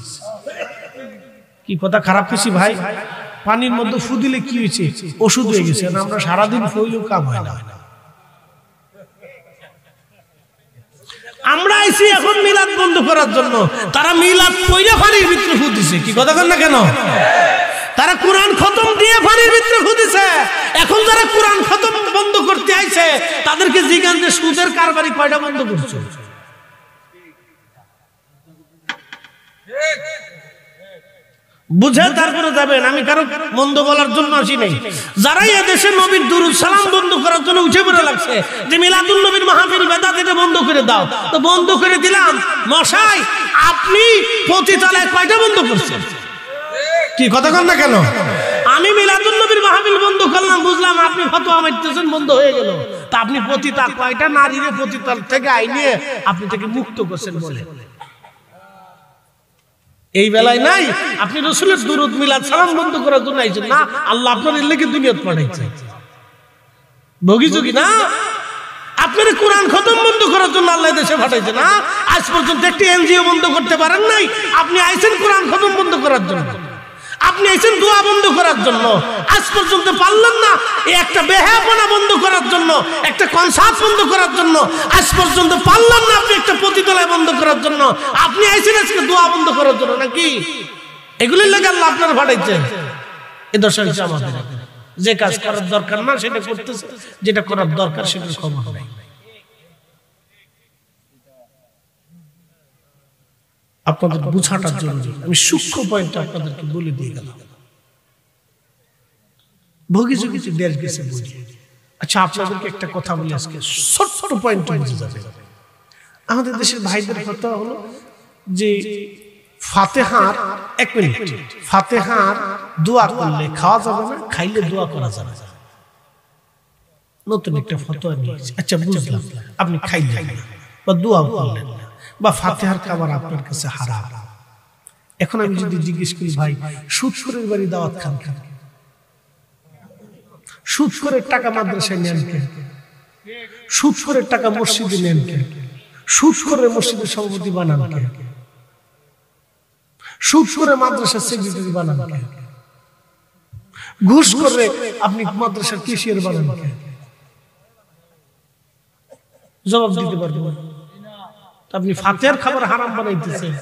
কি কথা খারাপ কিছু ভাই? পানির মধ্যে ফু দিলে কি হয়েছে? ওষুধ হয়ে গেছে। আমরা সারাদিন ফুইলেও কাম হয় না। আমরা আইছি এখন মিলাদ বন্ধ করার জন্য, তারা মিলাদ পয়লা পানির ভিতরে ফু দিছে। কি কথা কন না কেন? তারা কোরআন খতম দিয়ে পানির ভিতরে ফু দিছে। এখন যারা কোরআন খতম বন্ধ করতে আইছে তাদেরকে জিজ্ঞাসা যে সুদের কারবারি কয়টা বন্ধ করছো? বুঝে তারপরে যাবেন। আমি কারো মন্দ বলার জন্য আসি নাই। যারাই এদেশে নবীর দুরূদ সালাম বন্ধ করার জন্য উঠে পড়ে লাগছে যে মিলাদুন নবীর মাহফিল বেদাত এটা বন্ধ করে দাও, তো বন্ধ করে দিলাম। মশাই, আপনি পতিতালয় কয়টা বন্ধ করছেন? কি কথা কন না কেন? আমি মিলাদুন নবীর মাহফিল বন্ধ করলাম, বুঝলাম আপনি ফতোয়া মারতেছেন, বন্ধ হয়ে গেল। তা আপনি পতিতা কয়টা নারীরে পতিতাল থেকে আইনে আপনি থেকে মুক্ত করছেন বলে এই বেলায় নাই? আপনি রাসূলের দুরূদ মিলাদ সালাম বন্ধ করার জন্য আইছেন না? আল্লাহ আপনার লেগে দুনিয়াত পাঠাইছে, ভোগী না? আপনার কোরআন খতম বন্ধ করার জন্য আল্লাহ দেশে পাঠাইছে না? আজ পর্যন্ত একটি এনজিও বন্ধ করতে পারেন নাই। আপনি আইছেন কোরআন খতম বন্ধ করার জন্য, আপনি আইছেন দোয়া বন্ধ করার জন্য, আজ পর্যন্ত পারলেন না। এই একটা বেহায়াপনা বন্ধ করার জন্য, একটা কনসার্ট বন্ধ করার জন্য আজ পর্যন্ত পারলেন না। আপনি একটা পতিতালয় বন্ধ করার জন্য, আপনি আইছেন আজকে দোয়া বন্ধ করার জন্য নাকি? এগুলির লাগে আল্লাহ আপনার পাঠাইছে। এ দশা হচ্ছে আমাদের, যে কাজ করার দরকার না সেটা করতেছে, যেটা করার দরকার সেটার খবর নাই। আপনাদের বুঝাটার জন্য আমি সূক্ষ্ম পয়েন্ট আপনাদেরকে বলে দিয়ে গেলাম। ভোগীযোগীতে দেশ গেছে বুঝি। আচ্ছা, আপনাদেরকে একটা কথা বলি আজকে, ছোট্ট পয়েন্ট বুঝে যাবে। আমাদের দেশের ভাইদের কথা হলো যে ফাতেহার, এক মিনিট, ফাতেহার দোয়া করলে খাওয়া যাবে না, খাইলে দোয়া করা যাবে না। নতুন একটা ফতোয়া নিয়েছে। আচ্ছা, বুঝলাম, আপনি খাইলেন না বা দোয়া করলেন না বা ফাতিহার খাবার আপনার কাছে হারাম। এখন আমি যদি জিজ্ঞেস করি, ভাই সুদখোরের বাড়ি দাওয়াত খান কেন? সুদখোরের টাকা মাদ্রাসায় নেন কেন? সুদখোরের টাকা মসজিদে নেন কেন? সুদখোরের মসজিদের সভাপতি বানান কেন? সুদখোরের মাদ্রাসার সেক্রেটারি বানান কেন? ঘুষ করে আপনি মাদ্রাসার ক্যাশিয়ার বানান কেন? জবাব দিতে পারবেন না। আপনি ফাতিহার খাবার হারাম বানাইতেছেন,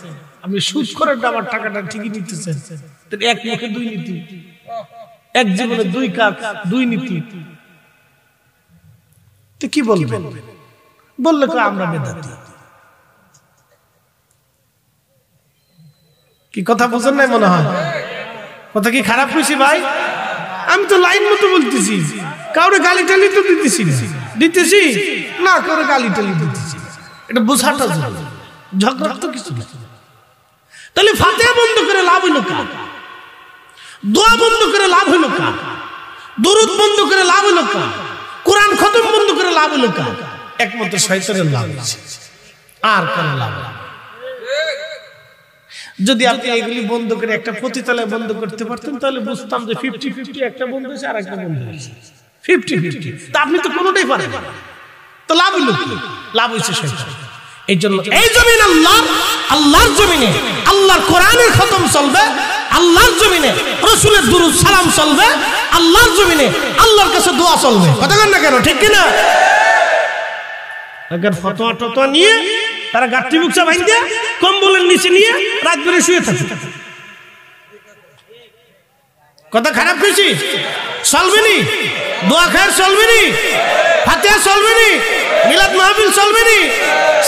আপনি সুদখোরের দাবার টাকাটা ঠিকই নিতেছেন। এক মুখে দুই নীতি, এক জীবনে দুই কাজ, দুই নীতি। তো কি বলবেন? বললে তো আমরা বেদাতি। কি কথা বুঝেন নাই মনে হয়? কথা কি খারাপ হয়েছে ভাই? আমি তো লাইন মতো বলতেছি, কাউরে গালি টালি তো দিতেছি না, কাউরে গালি টালি দিতেছি। এটা বোঝাটা জরুরি, ঝগড়া তো কিছু না। তাহলে ফাতিহা বন্ধ করে লাভ হইল কার? দোয়া বন্ধ করে লাভ হইল কার? দুরূদ বন্ধ করে লাভ হইল কার? কোরআন খতম বন্ধ করে লাভ হইল কার? একমাত্র শয়তানের লাভ হয়েছে, আর কারো লাভ না। যদি আপনি এগুলি বন্ধ করে একটা পতিতালয় বন্ধ করতে পারতেন, তাহলে বুঝতাম যে 50-50 একটা বন্ধ হয়েছে আর একটা বন্ধ হয়েছে 50-50। তা আপনি তো কোনোটাই পারেন, তো লাভ হইল কি? লাভ হয়েছে শয়তান। এই জন্য এই জমিন আল্লাহর জমিনে আল্লাহর কোরআনের খতম চলবে, আল্লাহর জমিনে রাসূলের দুরূদ সালাম চলবে, আল্লাহর জমিনে আল্লাহর কাছে দোয়া চলবে। কথা বলেন না কেন? ঠিক কি না? আগে ফতোয়া টতোয়া নিয়ে তারা গাঁটটি মুখা বাইন্ধে কম্বলের নিচে নিয়ে রাত ভরে শুয়ে থাকে। কথা খারাপ হয়েছি? চলবে নি? দোয়া খায়ের চলবে নি? ফাতিহা চলবে নি? মিলাদ মাহফিল চলবে নি?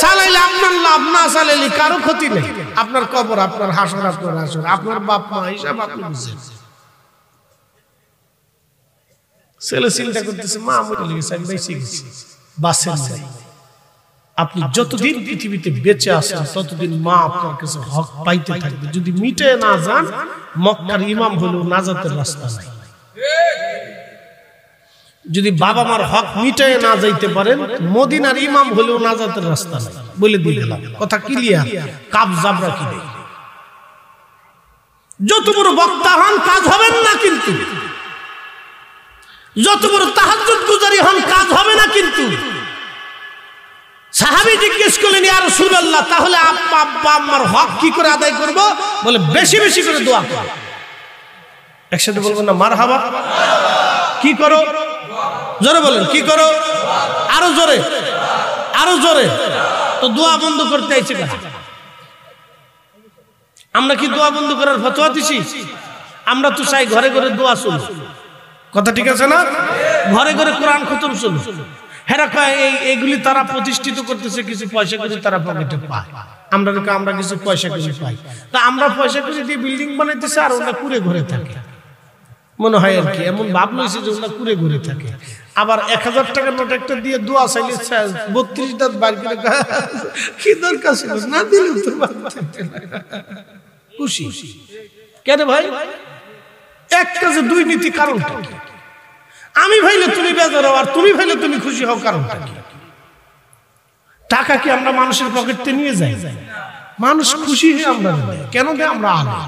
চালাইলে আপনার লাভ, না চালাইলে কারো ক্ষতি নেই। আপনার কবর, আপনার হাসর, আপনার হাসর, আপনার বাপ মা হিসাব আপনি বুঝেন। ছেলে চিন্তা করতেছে মা মরে গেছে, আমি বেঁচে গেছি, বাঁচেন নাই। আপনি যতদিন পৃথিবীতে বেঁচে আছেন ততদিন মা আপনার কাছে হক পাইতে থাকবে। যদি মিটে না যান, মক্কার ইমাম হলেও নাজাতের রাস্তা নাই। যদি বাবা মার হক মিটায় না যাইতে পারেন, মদিনার ইমাম হলেও নাজাতের রাস্তা নাই। বলে দিলাম, কথা ক্লিয়ার, কাপ জাবরা কি নেই। যত বড় বক্তা হন কাজ হবেন না, কিন্তু যত বড় তাহাজ্জুদ গুজারি হন কাজ হবে না। কিন্তু সাহাবী জিজ্ঞেস করলেন, ইয়া রাসূলুল্লাহ, তাহলে আব্বা আম্মার হক কি করে আদায় করব? বলে বেশি বেশি করে দোয়া করো। একসাথে বলবেন না মারহাবা? কি করো? জোরে বলেন, কি করো? আরো জোরে, আরো জোরে। তো দোয়া বন্ধ করতে আইছে কেন? আমরা কি দোয়া বন্ধ করার ফতোয়া দিছি? আমরা তো চাই ঘরে ঘরে দোয়া চলুক। কথা ঠিক আছে না? ঘরে ঘরে কোরআন খতম চলুক। হেরা কয় এইগুলি তারা প্রতিষ্ঠিত করতেছে, কিছু পয়সা করে তারা পকেটে পায়। আমরা কিছু পয়সা করে পাই, তা আমরা পয়সা করে দিয়ে বিল্ডিং বানাইতেছি, আর ওরা কুড়ে ঘরে থাকে। মনে হয় আর কি এমন ভাব লইছে যে ওরা কুড়ে ঘরে থাকে। আবার 1000 টাকার নোট একটা দিয়ে দোয়া চাইলে 32 দাঁত বার করে কি দরকার ছিল, না দিলে তো খুশি কেন ভাই? এক কাজে দুই নীতি, কারণটা কি? আমি ভাইলে তুমি বেজার হও, আর তুমি ভাইলে তুমি খুশি হও, কারণটা কি? টাকা কি আমরা মানুষের পকেটে নিয়ে যাই? মানুষ খুশি হয়ে আমরা দেয়। কেন দেয়? আমরা আলেম।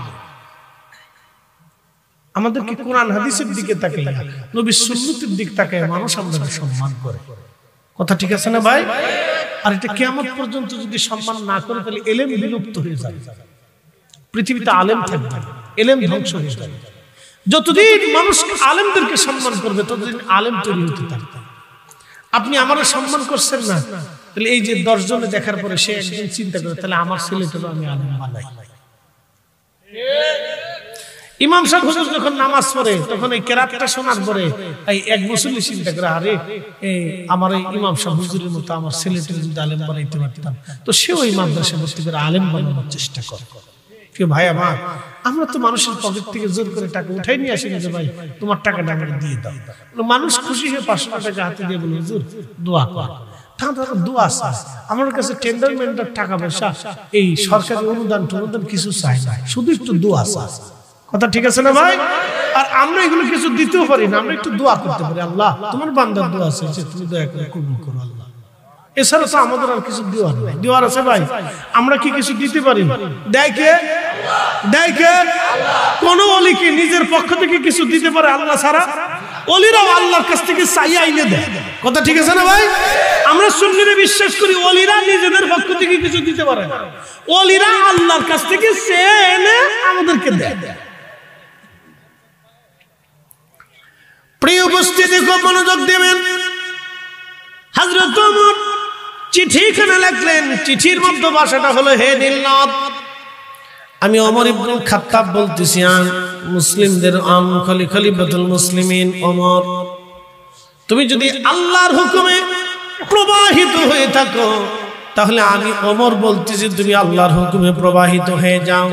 আমাদেরকে কোরআন হাদিসের দিকে তাকাই, নবীর সুন্নতের দিকে তাকাই মানুষ আমাদের সম্মান করে। কথা ঠিক আছে না ভাই? আর এটা কিয়ামত পর্যন্ত যদি সম্মান না করে, তাহলে ইলম বিলুপ্ত হয়ে যাবে। পৃথিবীতে আলেম থাকবে না, ইলম ধ্বংস হয়ে যাবে। যতদিন মানুষ আলেমদেরকে সম্মান করবে, ততদিন আলেম তৈরি হতে থাকবে। আপনি আমারও সম্মান করছেন না, তাহলে এই যে 10 জনে দেখার পরে সে একদিন চিন্তা করে, তাহলে আমার ছেলেটারও আমি আলেম বানাই। ইমাম সাহেব হুজুর যখন নামাজ পড়ে, তখন এই কেরাতটা শোনার পরে এই এক মুসল্লি চিন্তা করে, আরে আমার এই ইমাম সাহেব হুজুরের মতো আমার ছেলেটাকে যদি আলেম বানাইতে পারতাম, তো সেও এই মাদ্রাসায় ভর্তি করে আলেম বানানোর চেষ্টা করে। কি ভাই আমার, আমরা তো মানুষের পকেট থেকে জোর করে টাকা উঠাই নিয়ে আসি না যে ভাই তোমার টাকাটা আমাকে দিয়ে দাও। মানুষ খুশি হয়ে 500 টাকা হাতে দিয়ে বলে হুজুর দোয়া কর। দোয়া চায় আমার কাছে, টেন্ডার মেন্ডার টাকা পয়সা, এই সরকারি অনুদান কিছু চাই না, শুধু একটু দোয়া চায়। কথা ঠিক আছে না ভাই? আর আমরা এগুলো কিছু দিতেও পারি না, আমরা একটু দোয়া করতে পারি, আল্লাহ তোমার বান্দার দোয়া আছে, তুমি দয়া করে কবুল করো আল্লাহ। এছাড়া তো আমাদের আর কিছু দেওয়ার নেই। দেওয়ার আছে ভাই? আমরা কি কিছু দিতে পারি? দেয় কে? দেয় কে? কোন ওলি কি নিজের পক্ষ থেকে কিছু দিতে পারে আল্লাহ ছাড়া? ওলিরাও আল্লাহর কাছ থেকে চাইয়া আইনে দেয়। কথা ঠিক আছে না ভাই? আমরা সুন্নিরা বিশ্বাস করি ওলিরা নিজেদের পক্ষ থেকে কিছু দিতে পারে না, ওলিরা আল্লাহর কাছ থেকে চেয়ে এনে আমাদেরকে দেয়। প্রিয় উপস্থিতি, খুব মনোযোগ দেবেন। হযরত ওমর চিঠিখানা লিখলেন, চিঠির মধ্যে ভাষাটা হলো, হে নীলনদ, আমি ওমর ইবনে খাত্তাব বলতেছি, মুসলিমদের খলিফাতুল মুসলিমিন ওমর, তুমি যদি আল্লাহর হুকুমে প্রবাহিত হয়ে থাকো, তাহলে আমি ওমর বলতেছি তুমি আল্লাহর হুকুমে প্রবাহিত হয়ে যাও।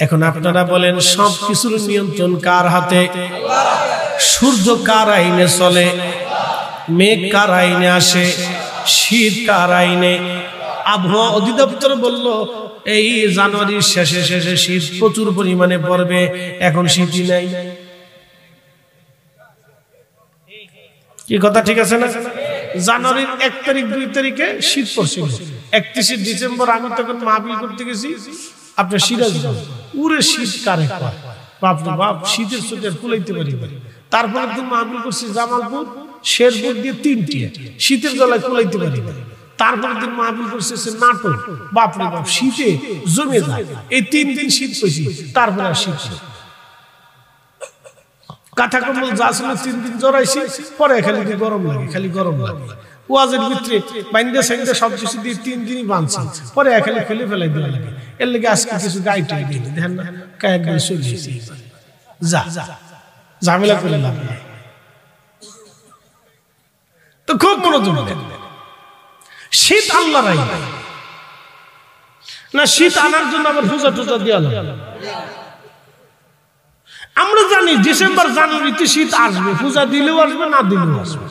এখন আপনারা বলেন, সব কিছুর নিয়ন্ত্রণ কার হাতে? সূর্য কার আইনে চলে? মেঘ কার আইনে আসে? শীত কার আইনে? আবহাওয়া অধিদপ্তর বলল এই জানুয়ারির শেষে শেষে শীত প্রচুর পরিমাণে পড়বে, এখন শীতই নাই। কি কথা ঠিক আছে না? জানুয়ারির 1 তারিখ 2 তারিখে শীত পড়ছিল, 31শে ডিসেম্বর আমি তখন মাহফিল করতে গেছি আপনার সিরাজগঞ্জ, পুরো শীত কারে কয় বাপরে বাপ, শীতের সোয়েটার কুলাইতে পারি। তারপরে দিন মাহফিল করছি জামালপুর, শেরপুর দিয়ে 3টি, শীতের গলায় কুলাইতে পারি। তারপরে দিন মাহফিল করছে নাটোর, বাপরে বাপ শীতে জমে যায়। এই 3 দিন শীত পেয়েছি, তারপরে আর শীত নেই। কাঁথা কম্বল যা ছিল 3 দিন জড়াইছি, পরে খালি গরম লাগে, খালি গরম লাগে। ওয়াজের ভিতরে বাইন্দা সাইন্দা সবকিছু দিয়ে 3 দিনই বাঁধছি, পরে খালি ফেলে ফেলাই দেওয়া লাগে। এর লেগে আজকে কিছু গাইটাই দিই, দেখেন না কায়েক দিয়ে চলিয়েছি, যা ঝামেলা করে লাভ নাই। তো খুব মনোযোগ দেন, শীত আল্লাহর আইন না, শীত আনার জন্য আবার পূজা টুজা দেওয়া লাগে। আমরা জানি জানি ডিসেম্বর জানুয়ারিতে শীত আসবে, পূজা দিলেও আসবে না দিলেও আসবে।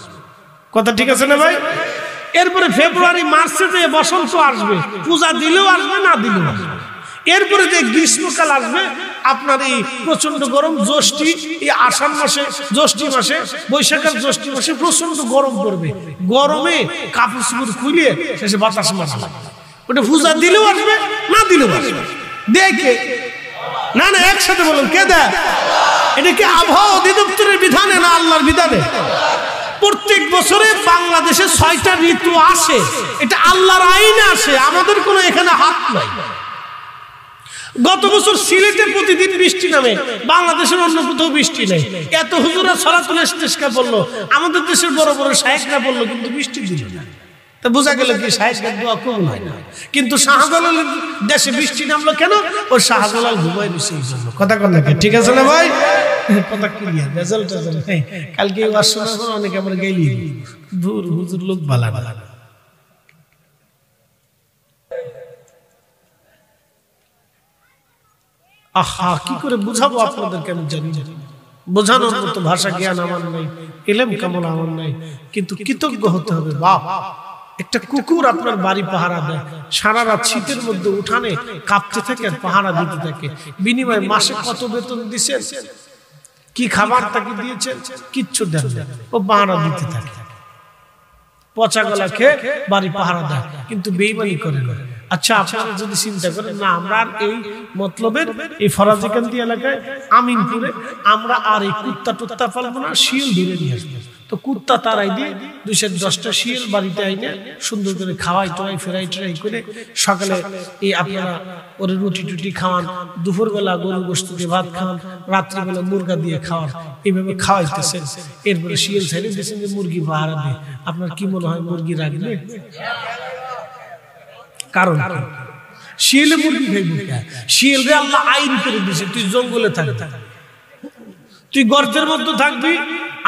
কথা ঠিক আছে না ভাই? এরপরে ফেব্রুয়ারি মার্চে যে বসন্ত আসবে, পূজা দিলেও আসবে না দিলেও আসবে। এরপরে যে গ্রীষ্মকাল আসবে, আপনার এই প্রচন্ড গরম, জ্যৈষ্ঠী এই আষাঢ় মাসে, জ্যৈষ্ঠী মাসে, বৈশাখের জ্যৈষ্ঠী মাসে প্রচন্ড গরম পড়বে। গরমে কাপড় চোপড় খুলে শেষে বাতাস মারা লাগবে। ওটা পূজা দিলেও আসবে না দিলেও আসবে। দেখে না না একসাথে বলুন, কে দেয়? এটা কি আবহাওয়া অধিদপ্তরের বিধানে না আল্লাহর বিধানে? প্রত্যেক বছরে বাংলাদেশে 6টা ঋতু আসে, এটা আল্লাহর আইনে আসে, আমাদের কোনো এখানে হাত নাই। গত বছর সিলেটে প্রতিদিন বৃষ্টি নামে, বাংলাদেশের অন্য কোথাও বৃষ্টি নেই। এত হুজুরা সলাতুল ইস্তিসকা বললো, আমাদের দেশের বড় বড় শায়েখরা বললো, কিন্তু বৃষ্টি দিল না। তা বোঝা গেল কি শায়েখের দোয়া কবুল হয় না। কিন্তু শাহজালালের দেশে বৃষ্টি নামলো কেন? ও শাহজালাল ঘুমায় বসে এই জন্য। কথা কথা ঠিক আছে না ভাই? কথা ক্লিয়ার, রেজাল্ট নেই। কালকে ওয়াজ শোনার পর অনেকে আমরা গেলি দূর হুজুর লোক বালা বালা। আহা, কি করে বুঝাবো আপনাদেরকে আমি জানি না। বোঝানোর মতো ভাষা জ্ঞান আমার নাই, এলেম কেমন আমার নাই। কিন্তু কৃতজ্ঞ হতে হবে। বাপ, একটা কুকুর আপনার বাড়ি পাহারা দেয়, সারা রাত শীতের মধ্যে উঠানে কাঁপতে থাকে আর পাহারা দিতে থাকে। বিনিময়ে মাসে কত বেতন দিচ্ছেন, কি খাবার তাকে দিয়েছেন, কিচ্ছু দেন না, ও পাহারা দিতে থাকে। পচা গলা খেয়ে বাড়ি পাহারা দেয়, কিন্তু বেঈমানি করে না। আচ্ছা, আপনারা যদি চিন্তা করেন না, আমরা এই মতলবের এই ফরাজিকান্দি এলাকায় আমিনপুরে আমরা আর এই কুত্তা টুত্তা পালবো না, শিয়াল ধরে নিয়ে আসবো। তো কুত্তা তারাই দিয়ে 210টা শিয়াল বাড়িতে আইনে সুন্দর করে খাওয়াই টোয়াই ফেরাই টেরাই করে সকালে এই আপনারা ওরে রুটি টুটি খাওয়ান, দুপুরবেলা গরু গোশত দিয়ে ভাত খাওয়ান, রাত্রিবেলা মুরগা দিয়ে খাওয়ান, এইভাবে খাওয়াইতেছেন। এরপরে শিয়াল ছেড়ে দিয়েছেন যে মুরগি পাহারা দিয়ে। আপনার কি মনে হয় মুরগি রাখবে? কারণ শিয়ালে মুরগি খাইব, শিয়ালরে আল্লাহ আইন করে দিয়েছে তুই জঙ্গলে থাকবি, তুই গর্তের মধ্যে থাকবি,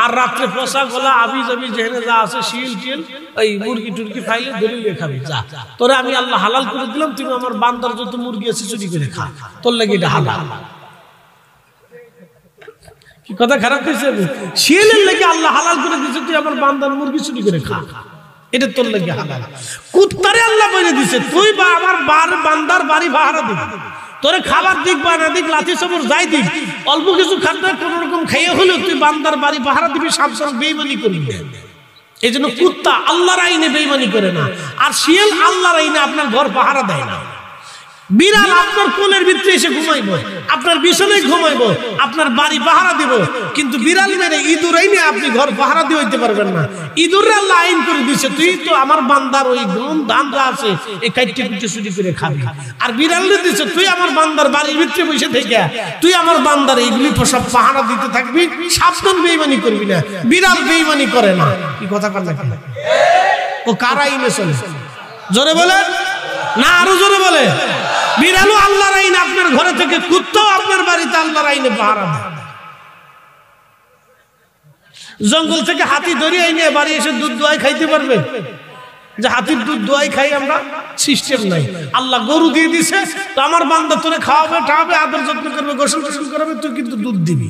আর রাত্রে পচা গলা আবি যাবি যেখানে যা আছে শিয়াল টিয়াল ওই মুরগি টুরগি খাইলে দলিলে খাবি। যা, তোরে আমি আল্লাহ হালাল করে দিলাম, তুই আমার বান্দার যত মুরগি আছে চুরি করে খা, তোর লাগে এটা হালাল। কি কথা খারাপ হয়েছে? শিয়ালের লাগে আল্লাহ হালাল করে দিয়েছে, তুই আমার বান্দার মুরগি চুরি করে খা, এটা তোর লাগে হালাল। কুত্তারে আল্লাহ বলে দিছে তুই বা আমার বান্দার বাড়ি পাহারা দিবি, তোরে খাবার দিক বা না দিক, লাঠি চাবর যাই দিক, অল্প কিছু খাদ্য কোন রকম খাইয়ে হলেও তুই বান্দার বাড়ি পাহারা দিবি, সাবধান বেঈমানি করবি। এই জন্য কুত্তা আল্লাহর আইনে বেঈমানি করে না, আর শিয়াল আল্লাহর আইনে আপনার ঘর পাহারা দেয় না। বিড়াল আপনার কোলের ভিতরে এসে ঘুমাইবো, আপনার বিছানায় ঘুমাইবো, আপনার বাড়ি পাহারা দিব, কিন্তু বিড়াল মেরে ইঁদুর আইনে আপনি ঘর পাহারা দিয়ে হইতে পারবেন না। ইঁদুরের আল্লাহ আইন করে দিছে তুই তো আমার বান্দার ওই গম ধান যা আছে এই কাইটে কুটে চুরি করে খাবি, আর বিড়ালে দিছে তুই আমার বান্দার বাড়ির ভিতরে বসে থেকে তুই আমার বান্দার এইগুলি সব পাহারা দিতে থাকবি, সাবধান বেঈমানি করবি না। বিড়াল বেঈমানি করে না। কি কথা কর না, ও কার আইনে চলে? জোরে বলে না, আরো জোরে বলে। বিড়ালও আল্লাহর আইন আপনার ঘরে থেকে, কুত্তাও আপনার বাড়িতে আল্লাহর আইনে পাহারা দেয়। জঙ্গল থেকে হাতি ধরে আইনে বাড়ি এসে দুধ দোয়াই খাইতে পারবে? যে হাতির দুধ দোয়াই খাই আমরা, সিস্টেম নাই। আল্লাহ গরু দিয়ে দিছে, তো আমার বান্দা তোরে খাওয়াবে ঠাওয়াবে, আদর যত্ন করবে, গোসল টোসল করবে, তুই কিন্তু দুধ দিবি।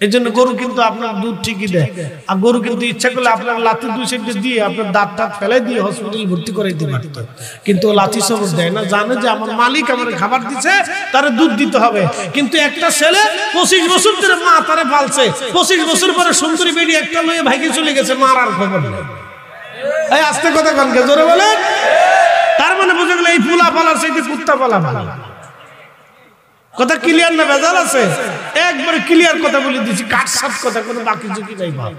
এই জন্য গরু কিন্তু আপনার দুধ ঠিকই দেয়, আর গরু কিন্তু ইচ্ছা করলে আপনার লাঠি 2 সাইডে দিয়ে আপনার দাঁত টাত ফেলে দিয়ে হসপিটাল ভর্তি করাইতে পারত, কিন্তু লাঠি সবর দেয় না। জানে যে আমার মালিক আমার খাবার দিছে, তারে দুধ দিতে হবে। কিন্তু একটা ছেলে 25 বছর ধরে মা তারে পালছে, 25 বছর পরে সুন্দরী বেড়ি একটা লয়ে ভাইকে চলে গেছে, মার আর খবর নেই। এই আস্তে কথা কানকে জোরে বলে। তার মানে বুঝে গেল এই ফুলা পালার চাইতে কুত্তা পালা ভালো। কথা ক্লিয়ার না ভেজাল আছে? একবারে ক্লিয়ার কথা বলে দিচ্ছি, কাটসাট কথা, কোনো বাকি ঝুঁকি নাই। ভাব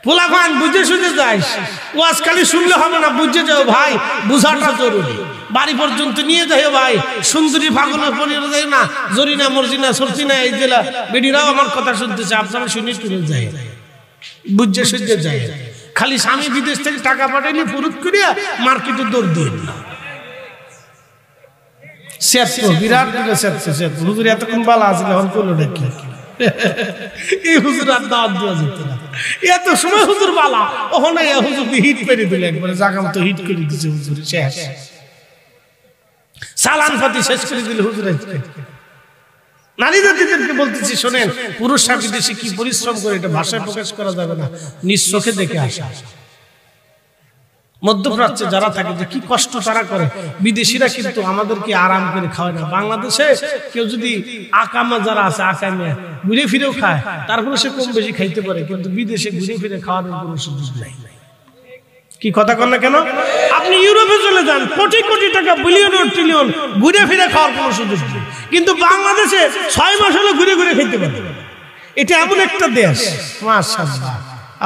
পোলাপান বুঝে শুনে যাইস, ওয়াজ খালি শুনলে হবে না, বুঝে যাও ভাই, বুঝাটা জরুরি। বাড়ি পর্যন্ত নিয়ে যাই ভাই, সুন্দরী পাগলের পরিবার যায় না, জরিনা মর্জিনা সরচিনা এই জেলা বেডিরাও আমার কথা শুনতেছে, আপনারা শুনে টুরে যায়, বুঝে শুনে যায়। খালি স্বামী বিদেশ থেকে টাকা পাঠাইলে ফুরুত করিয়া মার্কেটে দৌড় দিয়ে বিরাট হুজুর এতক্ষণ বালা আছে, এখন করলো নাকি এই হুজুর আর দাওয়াত দেওয়া যেত না, এত সময় হুজুর বালা, ওখানে হুজুর হিট পেরে দিলে একবারে জাগাম তো হিট করে দিচ্ছে হুজুর শেষ। চালান পাতি শেষ করে দিল হুজুর। নারী জাতিদেরকে বলতেছি শোনেন, পুরুষরা বিদেশে কি পরিশ্রম করে এটা ভাষায় প্রকাশ করা যাবে না, নিজ চোখে দেখে আসা। মধ্যপ্রাচ্যে যারা থাকে যে কি কষ্ট তারা করে, বিদেশিরা কিন্তু আমাদেরকে আরাম করে খাওয়ায় না। বাংলাদেশে কেউ যদি আকামা যারা আছে আকামে ঘুরে ফিরেও খায়, তারপরে সে কম বেশি খাইতে পারে, কিন্তু বিদেশে ঘুরে ফিরে খাওয়ানোর কোনো সুযোগ নাই। কি কথা কন না কেন? আপনি ইউরোপে চলে যান, কোটি কোটি টাকা বিলিয়ন ট্রিলিয়ন ঘুরে ফিরে খাওয়ার কোনো সুযোগ নেই, কিন্তু বাংলাদেশে 6 মাস হলো ঘুরে ঘুরে খেতে পারে। এটা এমন একটা দেশ, মাশাআল্লাহ,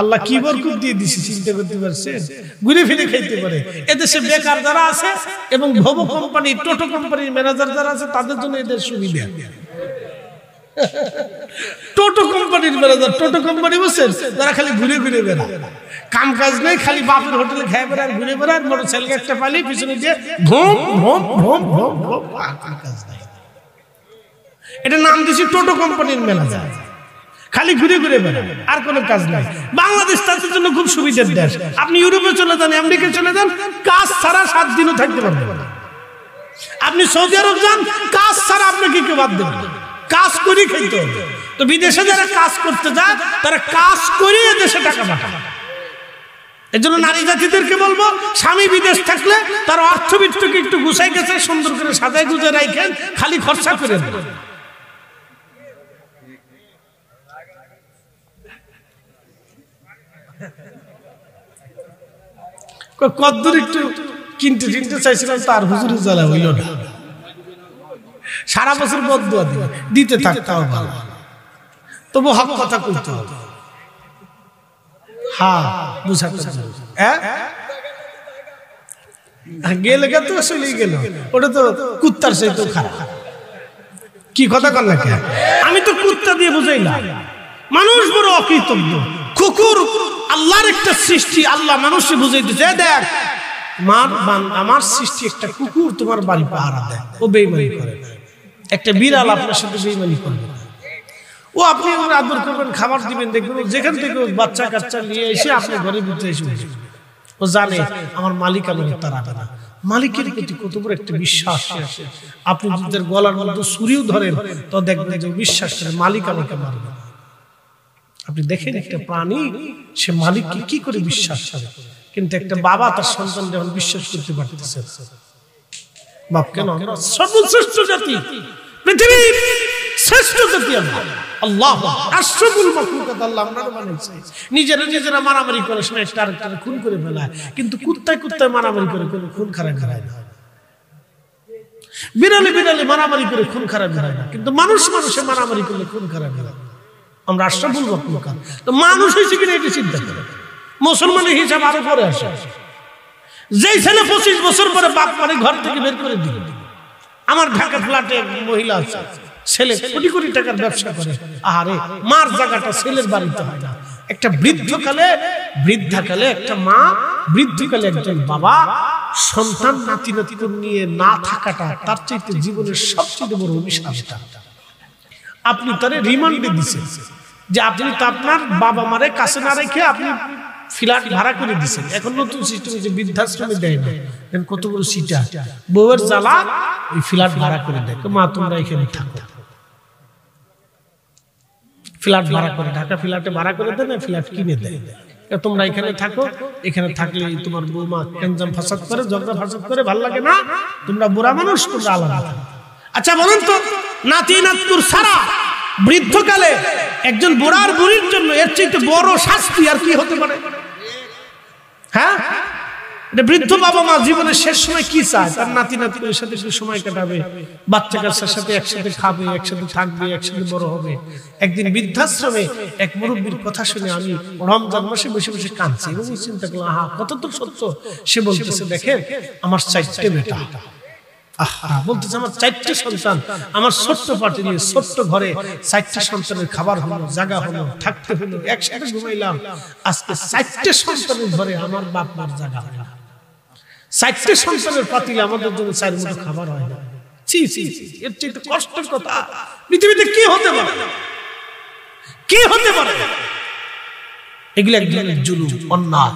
আল্লাহ কি বরকত দিয়ে দিয়েছে, চিন্তা করতে পারছেন? ঘুরে ফিরে খাইতে পারে। এদেশে বেকার যারা আছে এবং ভোবো কোম্পানি, টোটো কোম্পানির ম্যানেজার যারা আছে, তাদের জন্য এদের সুবিধা। টোটো কোম্পানির ম্যানেজার, টোটো কোম্পানি বুঝছেন, তারা খালি ঘুরে ঘুরে বেড়ায়, কাম কাজ নেই, খালি বাপের হোটেলে খেয়ে বেড়ায়, ঘুরে বেড়ায়, মোটরসাইকেল একটা পালি পিছনে দিয়ে ঘুম ঘুম ঘুম ঘুম ঘুম, কাজ নাই। এটা নাম দিয়েছি টোটো কোম্পানির ম্যানেজার, খালি ঘুরে ঘুরে বেড়ায়, আর কোনো কাজ নাই। বাংলাদেশ তাদের জন্য খুব সুবিধার দেশ। আপনি ইউরোপে চলে যান, আমেরিকায় চলে যান, কাজ ছাড়া 7 দিনও থাকতে পারবেন না। আপনি সৌদি আরব যান, কাজ ছাড়া আপনাকে কেউ বাদ দেবে না, কাজ করে খাইতে হবে। তো বিদেশে যারা কাজ করতে যায়, তারা কাজ করে দেশে টাকা পাঠায়। এর জন্য নারী জাতিদেরকে বলবো, স্বামী বিদেশ থাকলে তার অর্থবিত্তকে একটু গুছাই গেছে, সুন্দর করে সাজাই গুজে রাখেন, খালি খরচা করে দেন। কদ্দুর একটু কিনতে কিনতে চাইছিলাম, তার হুজুরের জ্বালা হইল না। সারা বছর বদদুয়া দিতে থাকতাম ভালো, তবু হক কথা কইতে হবে। হ্যাঁ, বুঝাতে গেলে তো চলেই গেল, ওটা তো কুত্তার চাইতেও খারাপ। কি কথা কর না কে? আমি তো কুত্তা দিয়ে বুঝাই না, মানুষ বড় অকৃতজ্ঞ। কুকুর আল্লাহর একটা সৃষ্টি, আল্লাহ মানুষকে বুঝাই দিচ্ছে, দেখ আমার সৃষ্টি একটা কুকুর তোমার বাড়ি পাহারা দেয়, ও বেঈমানি করে। একটা বিড়াল আপনার সাথে বেঈমানি করবে, ও আপনি ওর আদর করবেন, খাবার দিবেন, দেখবেন যেখান থেকে বাচ্চা কাচ্চা নিয়ে এসে আপনি ঘরের ভিতরে এসে ও জানে আমার মালিক আমাকে তাড়াবে না। মালিকের প্রতি কত বড় একটা বিশ্বাস। আপনি যদি গলার মধ্যে ছুরিও ধরেন, তো দেখবেন যে বিশ্বাস করে মালিক আমাকে মারবে। আপনি দেখেন একটা প্রাণী সে মালিককে কি করে বিশ্বাস করে, কিন্তু একটা বাবা তার সন্তান যখন বিশ্বাস করতে পারতেছে, বাপ কেন? আমরা সর্বশ্রেষ্ঠ জাতি, পৃথিবীর শ্রেষ্ঠ জাতি আল্লাহ, আশরাফুল মাখলুকাত আল্লাহ আমরা বানাইছে। নিজেরা মারামারি করে, সময় একটা আরেকটারে খুন করে ফেলায়, কিন্তু কুত্তায় কুত্তায় মারামারি করে কোনো খুন খারাপ হয় না। বিড়ালে বিড়ালে মারামারি করে খুন খারাপ হয় না, কিন্তু মানুষ মানুষে মারামারি করলে খুন খারাপ হয়। আমরা আশরাফুল মাখলুকাত, তো মানুষ হয়েছে কিনা এটা চিন্তা করে। মুসলমানের হিসাব আরো পরে আসে। যেই ছেলে 25 বছর পরে বাপ মারে ঘর থেকে বের করে দিল। আমার ঢাকা ফ্ল্যাটে মহিলা আছে, ছেলে কোটি কোটি টাকার ব্যবসা করে, আরে মার জায়গাটা ছেলের বাড়িতে হয় না। একটা বৃদ্ধাকালে একটা মা, বৃদ্ধকালে একজন বাবা সন্তান নাতি নাতি নিয়ে না থাকাটা তার চাইতে জীবনের সবচেয়ে বড় অভিশাপ। আপনি তারে রিমান্ডে দিচ্ছেন যে আপনি তো আপনার বাবা মারে কাছে না রেখে আপনি ফ্ল্যাট ভাড়া করে দিচ্ছেন। এখন নতুন সিস্টেমে যে বৃদ্ধাশ্রমে দেয় না, কত বড় সিটা, বউয়ের জ্বালা ওই ফ্ল্যাট ভাড়া করে দেয়, মা তোমরা এখানে থাকো। ফ্ল্যাট ভাড়া করে, ঢাকা ফ্ল্যাটে ভাড়া করে দেয় না, ফ্ল্যাট কিনে দেয়, তোমরা এখানে থাকো। এখানে থাকলে তোমার বৌমা কেঞ্জাম ফাসাদ করে, ঝগড়া ফাসাদ করে, ভাল লাগে না, তোমরা বুড়া মানুষ, তোমরা আলাদা থাকো। আচ্ছা বলুন তো, নাতি নাতকুর সারা বৃদ্ধকালে একজন বুড়ার বুড়ির জন্য এর চাইতে বড় শাস্তি আর কি হতে পারে? হ্যাঁ, বৃদ্ধ বাবা মা জীবনের শেষ সময় কি চায়? তার নাতি নাতকুর সাথে সময় কাটাবে, বাচ্চা কাচ্চার সাথে একসাথে খাবে, একসাথে থাকবে, একসাথে বড় হবে। একদিন বৃদ্ধাশ্রমে এক মুরব্বীর কথা শুনে আমি রমজান মাসে বসে বসে কাঁদছি এবং চিন্তা করলাম, আহা কত তো সত্য। সে বলতেছে, দেখেন আমার 4টে বেটা, বলতেছে আমার 4টে সন্তান, আমার ছোট্ট পার্টি নিয়ে ছোট্ট ঘরে 4টে সন্তানের খাবার হলো, জায়গা হলো, থাকতে হলো, একসাথে ঘুমাইলাম। আজকে 4টে সন্তানের ঘরে আমার বাপ মার জায়গা হয় না, 4টে সন্তানের পাতিলে আমাদের জন্য 4 মুঠো খাবার হয় না। ছি ছি, এর চেয়ে কষ্টের কথা পৃথিবীতে কি হতে পারে? কি হতে পারে? এগুলো এক ধরনের জুলুম, অন্যায়।